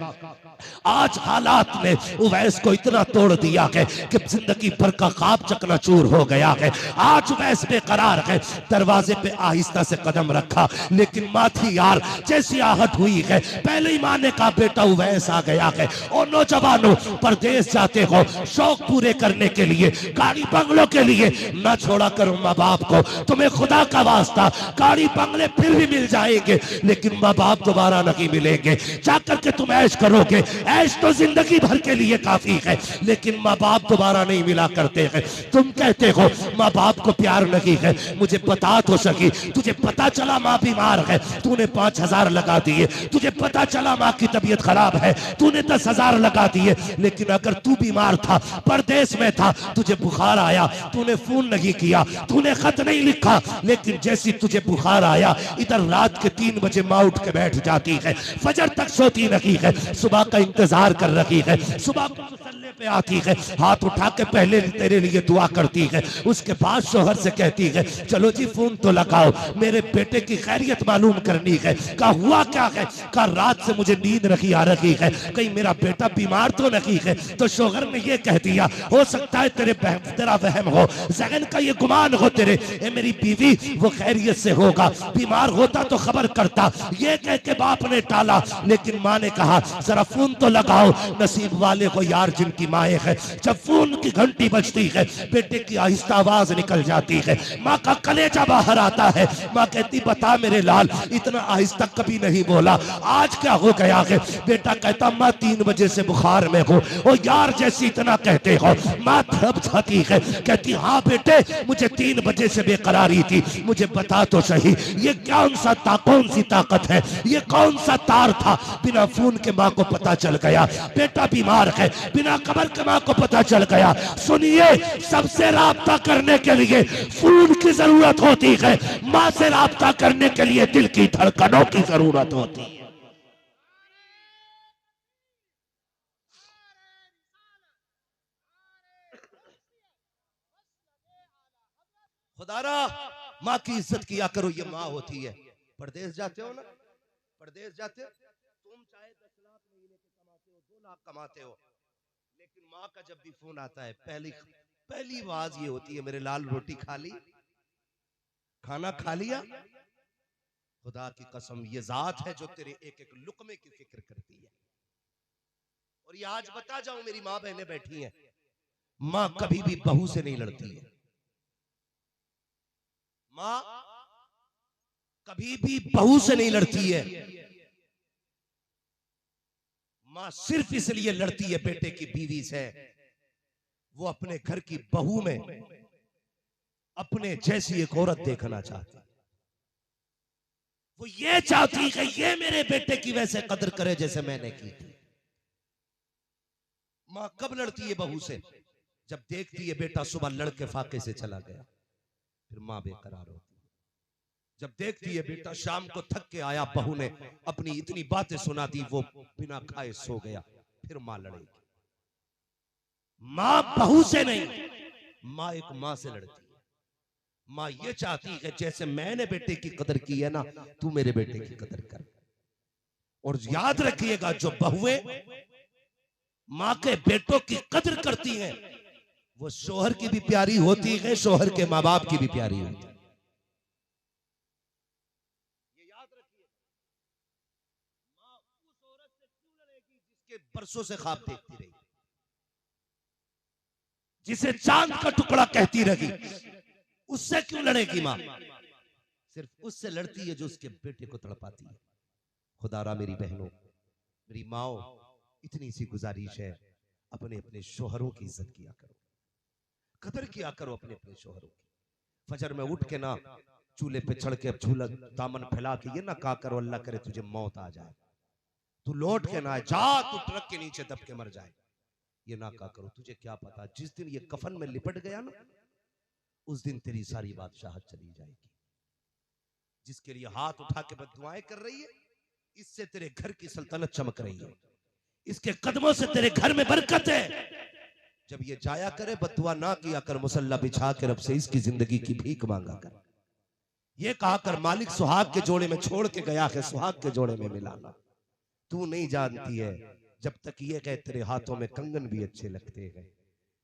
आज हालात ने उवैस को इतना तोड़ दिया है कि जिंदगी भर का ख्वाब चकनाचूर हो गया है। आज उवैस बेकरार है। दरवाजे पे आहिस्ता से कदम रखा, लेकिन माँ थी यार, जैसी आहट हुई है पहले ही माँ ने कहा बेटा उवैस आ गया है। और नौजवानों, परदेश जाते हो शौक पूरे करने के लिए, गाड़ी बंगलों के लिए, ना छोड़ा करो माँ बाप को। तुम्हें खुदा का वास्ता, गाड़ी बंगले फिर भी मिल जाएंगे लेकिन माँ बाप दोबारा नहीं मिलेंगे। जाकर के तुम ऐश करोगे, ऐश तो जिंदगी भर के लिए काफी है, लेकिन माँ बाप दोबारा नहीं मिला करते हैं। तुम कहते हो माँ बाप को प्यार नहीं है, मुझे बता तो सकी, तुझे पता चला माँ बीमार है, तूने 5,000 लगा दिए। तुझे पता चला माँ की तबीयत खराब है, तूने 10,000 लगा दिए। लेकिन अगर तू बीमार था, परदेश में था, तुझे बुखार आया, तूने फोन नहीं किया, तूने खत नहीं लिखा, लेकिन जैसी तुझे बुखार आया, इधर रात के 3 बजे माँ उठ के बैठ जाती है, फजर तक सोती नहीं है, सुबह का इंतजार कर रही है, सुबह को मुसल्ले पे आती है, हाथ उठा के पहले तेरे लिए दुआ करती है, उसके बाद शोहर से कहती है चलो जी फोन तो लगाओ, मेरे बेटे की खैरियत मालूम करनी है। कहा हुआ क्या है? कहा रात से मुझे नींद नहीं आ रही है, कहीं मेरा बेटा बीमार तो नहीं है। तो शोहर ने ये कह दिया हो सकता है तेरा वहम हो, जहन का ये गुमान हो तेरे, ए मेरी बीवी वो खैरियत से होगा, बीमार होता तो खबर करता। ये कह के बाप ने टाला, लेकिन माँ ने कहा जरा फोन तो लगाओ। नसीब वाले को यार जिनकी माएँ है, जब फोन की घंटी बजती है बेटे की आहिस्ता आवाज निकल जाती है, माँ का कलेजा बाहर आता है। माँ कहती बता मेरे लाल, इतना आहिस्ता कभी नहीं बोला, आज क्या हो गया है? बेटा कहता माँ 3 बजे से बुखार में हूँ। ओ यार जैसी इतना कहते हो, माँ थप जाती है, कहती हाँ बेटे मुझे 3 बजे से बेकरारी थी, मुझे बता तो सही ये कौन सी ताकत है, ये कौन सा तार था? बिना फोन के माँ को पता चल गया बेटा बीमार है, बिना खबर के माँ को पता चल गया। सुनिए, सबसे राब्ता करने के लिए फोन की जरूरत होती है, माँ से राब्ता करने के लिए दिल की धड़कनों की जरूरत होती है। खुदारा माँ की इज्जत किया करो, ये माँ होती है। परदेश जाते हो ना, परदेश जाते हो, तुम चाहे 10 लाख महीने के कमाते हो, 2 लाख कमाते हो, लेकिन माँ का जब भी फोन आता है पहली आवाज ये होती है मेरे लाल रोटी खा ली, खाना खा लिया? खुदा की कसम ये जात है जो तेरे एक एक लुकमे की फिक्र करती है। और ये आज बता जाऊं, मेरी माँ बहनें बैठी हैं, माँ कभी भी बहू से नहीं लड़ती है। माँ कभी भी बहू से नहीं लड़ती है। माँ सिर्फ इसलिए लड़ती है बेटे की बीवी से, वो अपने घर की बहू में अपने जैसी एक औरत देखना चाहती है। वो ये चाहती है ये मेरे बेटे की वैसे कदर करे जैसे मैंने की थी। माँ कब लड़ती है बहू से? जब देखती है बेटा सुबह लड़के फाके से चला गया, फिर माँ बेकरार होती है। जब देखती है बेटा शाम को थक के आया, बहू ने अपनी इतनी बातें सुना दी, वो बिना खाए सो गया, फिर माँ लड़ेगी। माँ बहू से नहीं, माँ एक माँ से लड़ती है। माँ ये चाहती है जैसे मैंने बेटे की कदर की है ना, तू मेरे बेटे की कदर कर। और याद रखिएगा, जो बहुएं माँ के बेटों की कदर करती हैं वो शोहर की भी प्यारी होती है, शोहर के माँ बाप की भी प्यारी होती है। ये याद बरसों से ख्वाब देखती रही, जिसे चांद का टुकड़ा कहती रही, उससे क्यों लड़ेगी मां? सिर्फ उससे लड़ती है जो उसके बेटे को तड़पाती है। खुदारा मेरी बहनों, मेरी माओ, इतनी सी गुजारिश है, अपने अपने शोहरों की इज्जत किया करो, कदर किया करो अपने अपने शोहरों की। फजर में उठ के ना चूल्हे पे चढ़ के अब झूला दामन फैला के ये ना कहा करो अल्लाह करे तुझे मौत आ जाए, तू लौट के ना जा, तू ट्रक के नीचे दब के मर जाए, ये ना कहा करो। तुझे क्या पता जिस दिन ये कफन में लिपट गया ना, उस दिन तेरी सारी बादशाहत चली जाएगी। जिसके लिए हाथ उठा के बद्दुआएं कर रही है, इससे तेरे घर की सल्तनत चमक रही है, इसके कदमों से तेरे घर में बरकत है। जब ये जाया करे बद्दुआ ना किया कर, मुसल्ला बिछा के रब से इसकी जिंदगी की भीख मांगा कर। ये कहा कर मालिक सुहाग के जोड़े में छोड़ के गया है, सुहाग के जोड़े में मिलाना। तू नहीं जानती है जब तक ये कहे तेरे हाथों में कंगन भी अच्छे लगते हैं,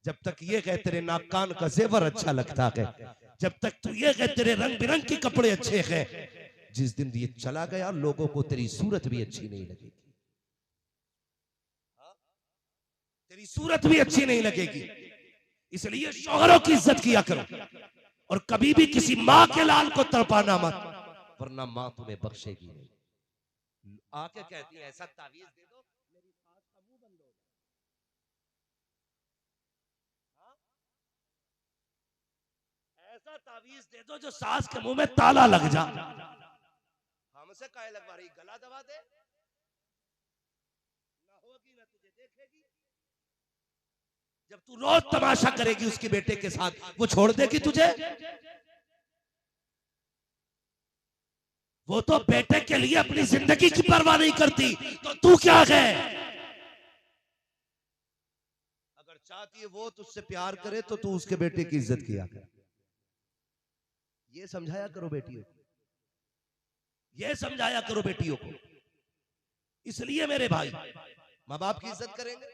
जब तक ये कहे तेरे नाक कान का जेवर अच्छा लगता है, जब तक तू ये कहे तेरे रंग बिरंग के कपड़े अच्छे हैं, जिस दिन ये चला गया लोगों को तेरी सूरत भी अच्छी नहीं लगेगी, तेरी सूरत भी अच्छी नहीं लगेगी। इसलिए शौहरों की इज्जत किया करो और कभी भी किसी माँ के लाल को तड़पाना मत, वरना माँ तुम्हें बख्शेगी नहीं। आके कहती है ऐसा तावीज दे दो मेरी सास का मुंह बंद हो जाए, ऐसा तावीज दे दो जो सास के मुंह में ताला लग जा। हमसे काहे लगवा रही, गला दबा दे, ना होगी ना तुझे देखेगी। जब तू रोज तमाशा करेगी उसके बेटे के साथ, वो छोड़ देगी तुझे? वो तो बेटे के लिए अपनी जिंदगी की परवाह नहीं करती, तो तू क्या है? अगर चाहती है वो तुझसे प्यार करे तो तू उसके बेटे की इज्जत किया कर। ये समझाया करो बेटियों को, ये समझाया करो बेटियों को। इसलिए मेरे भाई माँ बाप की इज्जत करेंगे,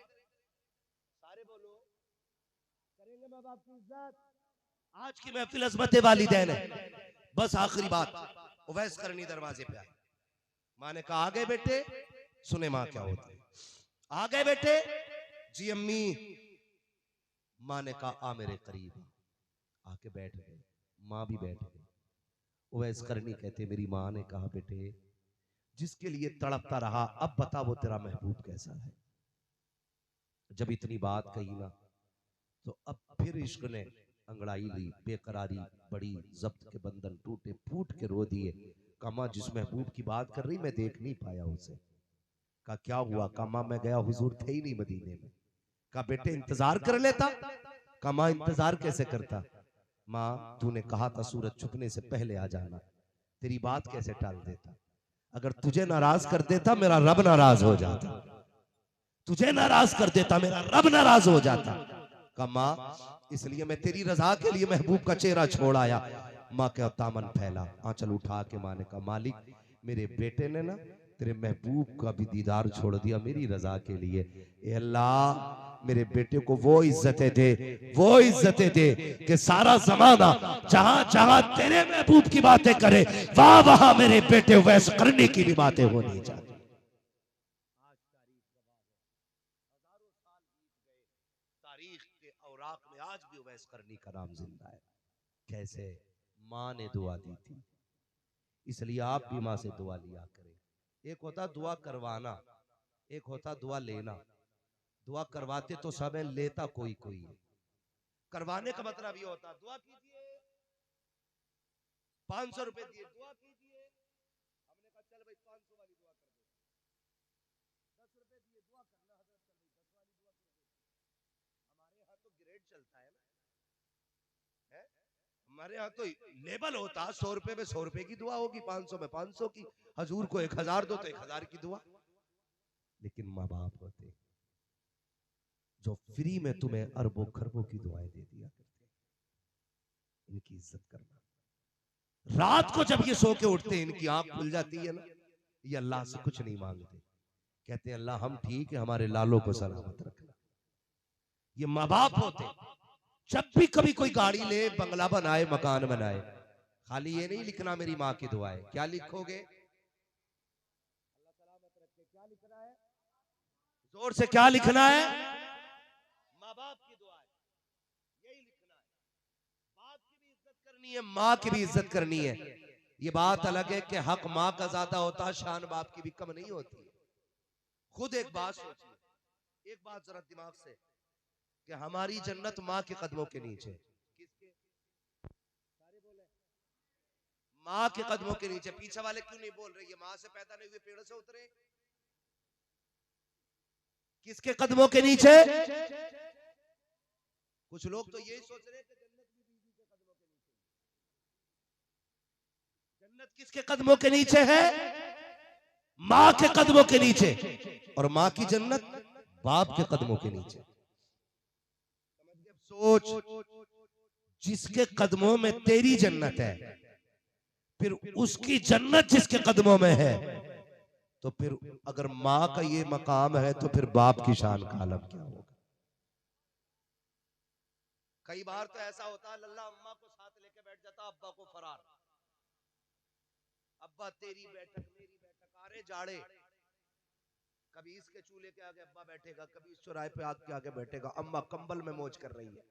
सारे बोलो करेंगे माँ बाप की इज्जत। आज की महफिल अज़मत वालिदैन है। बस आखिरी बात, उवैस करनी दरवाजे पे आए, माँ ने कहा आ गए बेटे, सुने माँ क्या होता है, आ गए बेटे, जी अम्मी। माँ ने कहा आ मेरे करीब, आके बैठ गए, माँ भी बैठ गई। उवैस करनी कहते मेरी माँ ने कहा बेटे जिसके लिए तड़पता रहा, अब बता वो तेरा महबूब कैसा है। जब इतनी बात कही ना तो अब फिर इश्क ने अंगड़ाई ली, बेकरारी बड़ी, जब्त के बंधन टूटे, फूट के रो दिए। कमा जिस महबूब की बात कर रही मैं देख नहीं पाया उसे। कहा क्या हुआ? कमा मैं गया हुजूर थे ही नहीं मदीने में। कहा बेटे इंतजार कर लेता। कमा इंतजार कैसे करता? माँ तूने कहा था सूरज छुपने से पहले आ जाना, तेरी बात कैसे टाल देता? अगर तुझे नाराज कर देता मेरा रब नाराज हो जाता, तुझे नाराज कर देता मेरा रब नाराज हो जाता। कहा माँ इसलिए मैं तेरी रजा के लिए महबूब का चेहरा छोड़ आया। माँ का दामन फैला, आंचल उठा के माँ ने कहा मालिक मेरे बेटे ने ना तेरे महबूब का भी दीदार छोड़ दिया मेरी रजा के लिए। ए अल्लाह मेरे बेटे को वो इज्जतें दे, वो इज्जतें दे कि सारा जमाना जहां जहां तेरे महबूब की बातें करे वहां वहां मेरे बेटे वैस करने की भी बातें होनी चाहिए। तारीख के औराक में आज भी उवैस करनी का नाम जिंदा है। कैसे? माँ ने दुआ दी थी, इसलिए आप भी माँ से दुआ लिया करें। एक होता दुआ करवाना, एक होता दुआ लेना। दुआ करवाते तो सब है, लेता कोई कोई है। करवाने का मतलब ये होता दुआ कीजिए, 500 रुपए दिए दुआ कीजिए, हमने कहा चल भाई 500 वाली दुआ कर दो, 10 रुपए दिए दुआ करना हजरत, चल भाई 10 वाली दुआ कर दो। हमारे यहाँ तो ग्रेड चलता है ना, है? हमारे यहाँ तो लेबल होता 100 रुपए में 100 रुपए की दुआ होगी, 500 में 500 की, हजूर को 1000 दो तो 1000 की दुआ। लेकिन माँ बाप होते जो फ्री में तुम्हें अरबों खरबों की दुआएं दे दिया करते, इनकी इज्जत करना। रात को जब ये सो के उठते इनकी आंख खुल जाती है ना, ये अल्लाह से कुछ नहीं मांगते, कहते हैं अल्लाह हम ठीक है, हमारे लालों को सलामत रखना। ये माँ बाप होते जब भी कभी कोई गाड़ी ले, बंगला बनाए, मकान बनाए, खाली ये नहीं लिखना मेरी माँ की दुआ है। क्या लिखोगे? अल्लाह सलामत रखे। क्या लिख रहा है? जोर से क्या लिखना है? माँ बाप की दुआ है, यही लिखना है। बाप की भी इज्जत करनी है, माँ की भी इज्जत करनी है। ये बात अलग है कि हक माँ का ज्यादा होता है, शान बाप की भी कम नहीं होती है। खुद एक बात सोचिए, एक बात जरा दिमाग से, कि हमारी जन्नत माँ के कदमों के नीचे। किसके? सारे बोले माँ के कदमों के नीचे। पीछे वाले क्यों नहीं बोल रहे? ये माँ से पैदा नहीं हुए पेड़ से उतरे? किसके कदमों के नीचे? कुछ लोग तो यही सोच रहे हैं कि जन्नत भी बीवी के कदमों के नीचे। जन्नत किसके कदमों के नीचे है? माँ के कदमों के नीचे। और माँ की जन्नत बाप के कदमों के नीचे। सोच, जिसके कदमों में तेरी जन्नत है, फिर उसकी जन्नत जिसके कदमों में है, तो फिर अगर माँ का ये मकाम है तो फिर बाप की शान का आलम क्या होगा? कई बार तो ऐसा होता है, लल्ला अम्मा को साथ लेके बैठ जाता, अब्बा को फरार। अब्बा तेरी बैठक मेरी बैठक, आरे जाड़े। कभी इसके चूल्हे के आगे अब्बा बैठेगा, कभी इस चौराहे पे आग के आगे बैठेगा, अम्मा कंबल में मौज कर रही है।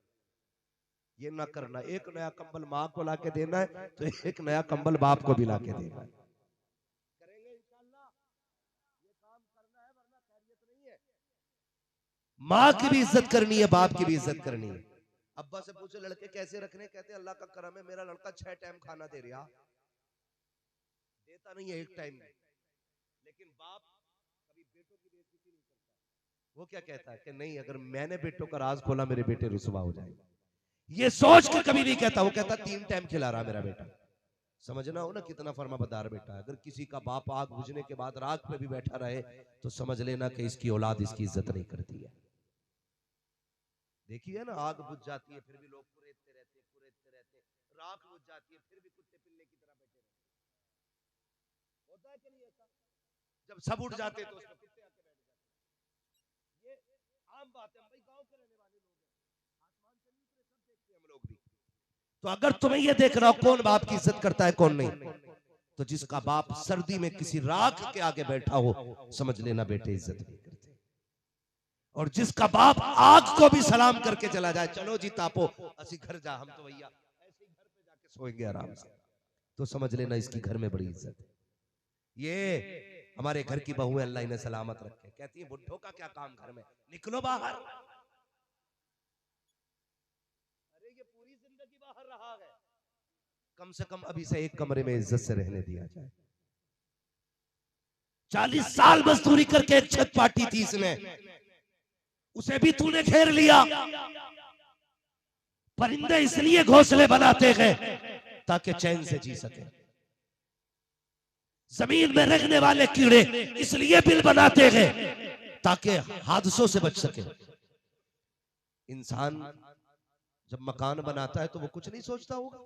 ये ना करना। एक नया कंबल माँ को लाके देना है तो एक नया कंबल बाप को भी लाके देना है। करेंगे इंशाअल्लाह, ये काम करना है, वरना खैरियत नहीं है। माँ की भी इज्जत करनी है, बाप की भी इज्जत करनी है। अब्बा से पूछे लड़के कैसे रखने, कहते अल्लाह का करम है, मेरा लड़का 6 टाइम खाना दे रहा। देता नहीं है एक टाइम में, लेकिन बाप कभी बेटों की बेइज्जती नहीं करता। वो क्या कहता है कि नहीं, अगर मैंने बेटों का राज खोला मेरे बेटे रुसवा हो जाएंगे। ये सोच के कभी नहीं कहता। वो कहता 3 टाइम खिला रहा मेरा बेटा। समझना हो ना कितना फर्माबरदार बेटा है। अगर किसी का बाप आग बुझने के बाद राख पे भी बैठा रहे तो समझ लेना कि इसकी औलाद इसकी इज्जत नहीं करती है। देखिए ना, आग बुझ जाती है फिर भी लोग कुरेदते रहते, राख बुझ जाती है फिर भी कुत्ते पिल्ले की तरह बैठे रहते। होता है कि नहीं ऐसा? जब सब उठ जाते तो उसमें कुत्ते आके बैठ जाते। ये आम बात है, हम भाई गांव के रहने वाले लोग हैं, आसमान से नहीं उतरे, सब देखते हैं हम लोग भी। तो अगर तुम्हें यह देखना हो कौन बाप की इज्जत करता है कौन नहीं, तो जिसका बाप सर्दी में किसी राख के आगे बैठा हो, समझ लेना बेटे इज्जत नहीं करते। और जिसका बाप आग को भी सलाम करके चला जाए, चलो जी तापो असी घर जा, हम तो भैया ऐसे ही घर पे जाके सोएंगे आराम से, तो समझ लेना इसकी घर में बड़ी इज्जत है। ये हमारे घर की बहू है, अल्लाह इन्हें सलामत रखे। कहती है बुढ़ों का क्या काम घर में, निकलो बाहर। अरे ये पूरी जिंदगी बाहर रहा है, कम से कम अभी से एक कमरे में इज्जत से रहने दिया जाए। 40 साल मजदूरी करके एक छत पाटी थी इसने, उसे भी तूने घेर लिया। परिंदे इसलिए घोंसले बनाते हैं ताकि चैन से जी सके। जमीन में रहने वाले कीड़े इसलिए बिल बनाते हैं ताकि हादसों से बच सके। इंसान जब मकान बनाता है तो वो कुछ नहीं सोचता होगा।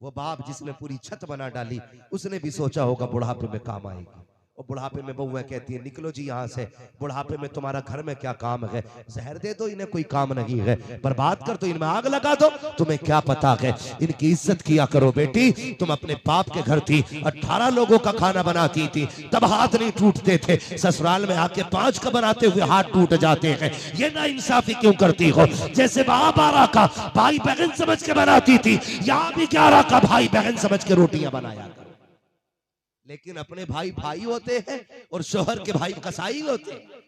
वो बाप जिसने पूरी छत बना डाली उसने भी सोचा होगा बुढ़ापे में काम आएगी। और बुढ़ापे में बहुएं कहती है निकलो जी यहाँ से, बुढ़ापे में तुम्हारा घर में क्या काम है, जहर दे दो इन्हें, कोई काम नहीं है, बर्बाद कर दो, इनमें आग लगा दो, तुम्हें क्या पता है। इनकी इज्जत किया करो बेटी। तुम अपने बाप के घर थी, 18 लोगों का खाना बनाती थी, तब हाथ नहीं टूटते थे। ससुराल में आके 5 का बनाते हुए हाथ टूट जाते हैं। ये ना इंसाफी क्यों करती हो? जैसे वहां 12 का भाई बहन समझ के बनाती थी, यहाँ भी 11 का भाई बहन समझ के रोटियां बनाया करो। लेकिन अपने भाई भाई होते हैं और शोहर के भाई कसाई होते हैं।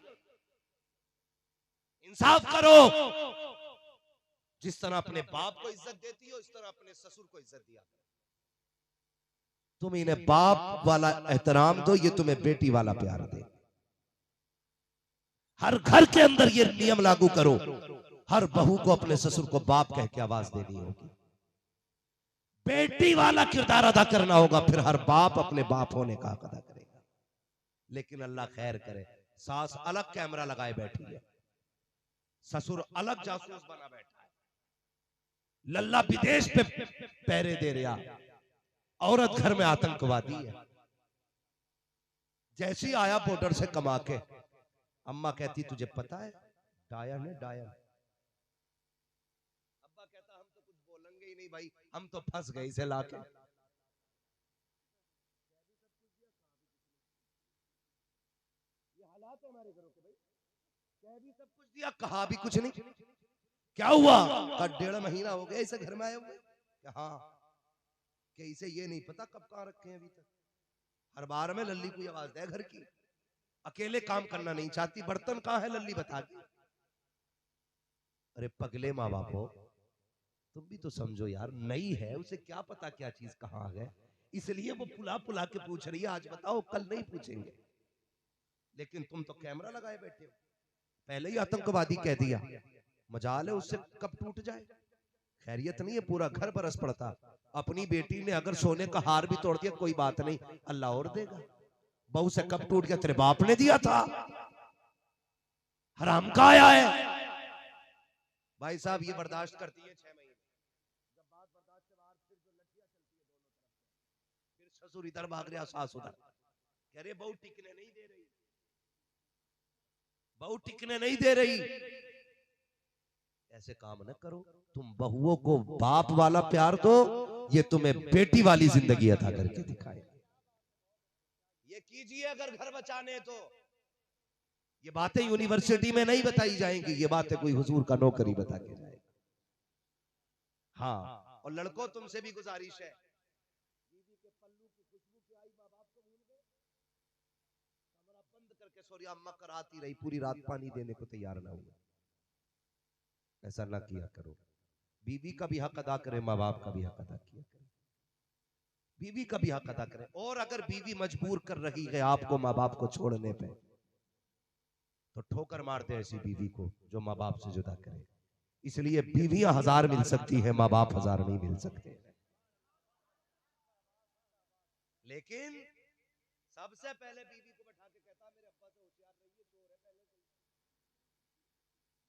इंसाफ करो। जिस तरह अपने बाप को इज्जत देती हो इस तरह अपने ससुर को इज्जत दिया करो। तुम इन्हें बाप वाला एहतराम दो, ये तुम्हें बेटी वाला प्यार दे। हर घर के अंदर ये नियम लागू करो, हर बहू को अपने ससुर को बाप कह के आवाज देनी होगी। बेटी वाला किरदार अदा करना होगा, फिर हर बाप अपने बाप होने का हक अदा करेगा। लेकिन अल्लाह खैर करे, सास अलग कैमरा लगाए बैठी है, ससुर अलग जासूस बना बैठा है, लल्ला विदेश पे पहरे दे रहा, औरत घर में आतंकवादी है। जैसे ही आया बॉर्डर से कमा के, अम्मा कहती तुझे पता है डायन है डायन। अब्बा कहता हम तो कुछ बोलेंगे ही नहीं भाई, हम तो फंस गए इसे लाके। ये हालात है हमारे घरों के भाई। कह भी सब कुछ दिया, कहा भी कुछ नहीं। क्या हुआ? का 1.5 महीना हो गया इसे घर में आए हुए। हाँ, कि इसे ये नहीं पता कब कहाँ रखे हैं अभी तक। हर बार में लल्ली को आवाज दे घर की, अकेले काम करना नहीं चाहती। बर्तन कहाँ है लल्ली बता के। अरे पगले माँ बाप हो, तुम भी तो समझो यार, नई है, उसे क्या पता क्या चीज कहाँ आ गए। इसलिए वो पुला पुला के पूछ रही है, आज बताओ कल नहीं पूछेंगे। लेकिन तुम तो कैमरा लगाए बैठे हो, पहले ही आतंकवादी कह दिया। मजाल है उससे कब टूट जाए। खैरियत नहीं है, पूरा घर बरस पड़ता। अपनी बेटी ने अगर सोने का हार भी तोड़ दिया कोई बात नहीं, अल्लाह और देगा। बहू से कब टूट गया? तेरे बाप ने दिया था, हराम का आया है। भाई साहब ये बर्दाश्त करती है 6 महीने, जब बात बर्दाश्त के बाहर फिर जो लठियां चलती है दोनों तरफ, फिर ससुर इधर भाग रहा, सास उधर। कह रहे बहू टिकने नहीं दे रही, बहू टिकने नहीं दे रही। ऐसे काम न करो, तुम बहुओं को बाप वाला प्यार दो, ये तुम्हें बेटी वाली जिंदगी अता करके दिखाए। ये कीजिए अगर घर बचाने तो। ये बातें यूनिवर्सिटी में नहीं बताई जाएंगी, ये बातें कोई हुजूर का नौकरी बता के जाएगा। हाँ, और लड़कों तुमसे भी गुजारिश है, बीवी के पल्लू की खुशबू की आई, माँ बाप को भूल गए, कमरा बंद करके सोरी अम्मा कराती रही, पूरी रात पानी देने को तैयार ना हुआ। ऐसा ना किया करो। बीवी का भी हक अदा करे, माँ बाप का भी हक अदा किया करे। बीवी का भी हक अदा करे। और अगर बीवी मजबूर कर रही है आपको माँ बाप को छोड़ने पे, तो ठोकर मार दे ऐसी बीवी को जो माँ बाप से जुदा करे। इसलिए बीवियां 1000 मिल सकती हैं, माँ बाप 1000 नहीं मिल सकते। लेकिन सबसे पहले बीवी को बैठा के कहता मेरे अब्बा से होशियार रहिए, चोर है पहले से।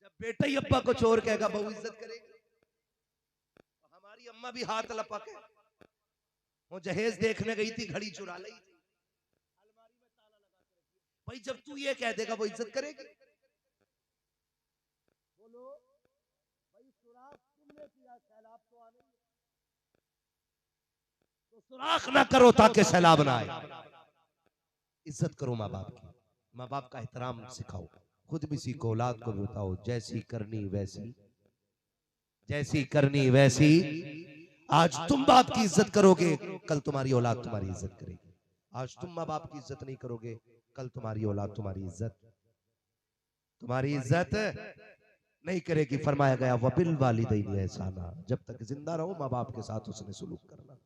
जब बेटा ही अब्बा को चोर कहेगा बहू इज्जत करेगी। तो हमारी अम्मा भी हाथ लपके, वो जहेज देखने गई थी, घड़ी चुरा ली थी, अलमारी में ताला लगा के रखी। भाई जब तू ये कह देगा वो इज्जत करेगी? बोलो भाई, सुराख तुमने किया, सैलाब तो आने ही है। तो सुराख ना करो ताकि सैलाब ना आए। इज्जत करो माँ बाप की, माँ बाप का एहतराम सिखाओ, खुद भी सीखो, औलाद को भी बताओ जैसी करनी वैसी, जैसी करनी वैसी। आज तुम बाप की इज्जत करोगे, कल तुम्हारी औलाद तुम्हारी इज्जत करेगी। आज तुम माँ बाप की इज्जत नहीं करोगे, कल तुम्हारी औलाद तुम्हारी इज्जत नहीं करेगी। फरमाया गया वबिल वालिदैन एहसाना, जब तक जिंदा रहो माँ बाप के साथ उसने सुलूक करना,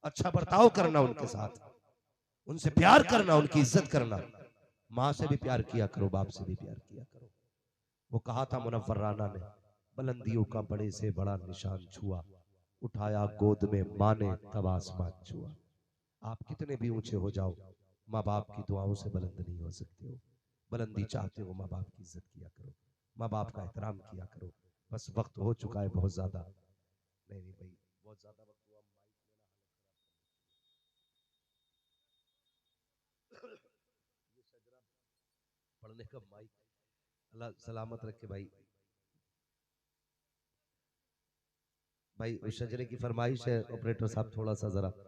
अच्छा बर्ताव करना उनके साथ, उनसे प्यार करना, उनकी इज्जत करना। माँ से भी प्यार किया करो, बाप से भी प्यार किया करो। वो कहा था मुनव्वर राना ने, बुलंदियों का बड़े से बड़ा निशान छुआ, उठाया गोद में माँ ने तब आसमान छुआ। आप कितने भी ऊंचे हो जाओ, माँ बाप की दुआओं से बुलंद नहीं हो सकते हो। बुलंदी चाहते हो, माँ बाप की इज्जत किया करो, माँ बाप का एहतराम किया करो। बस वक्त हो चुका है बहुत ज्यादा। नहीं नहीं भाई, बहुत ज्यादा वक्त हुआ, ये शजरा पढ़ने का माइक, अल्लाह सलामत रखे भाई। भाई उस शजरे की फरमाइश है, ऑपरेटर साहब थोड़ा सा जरा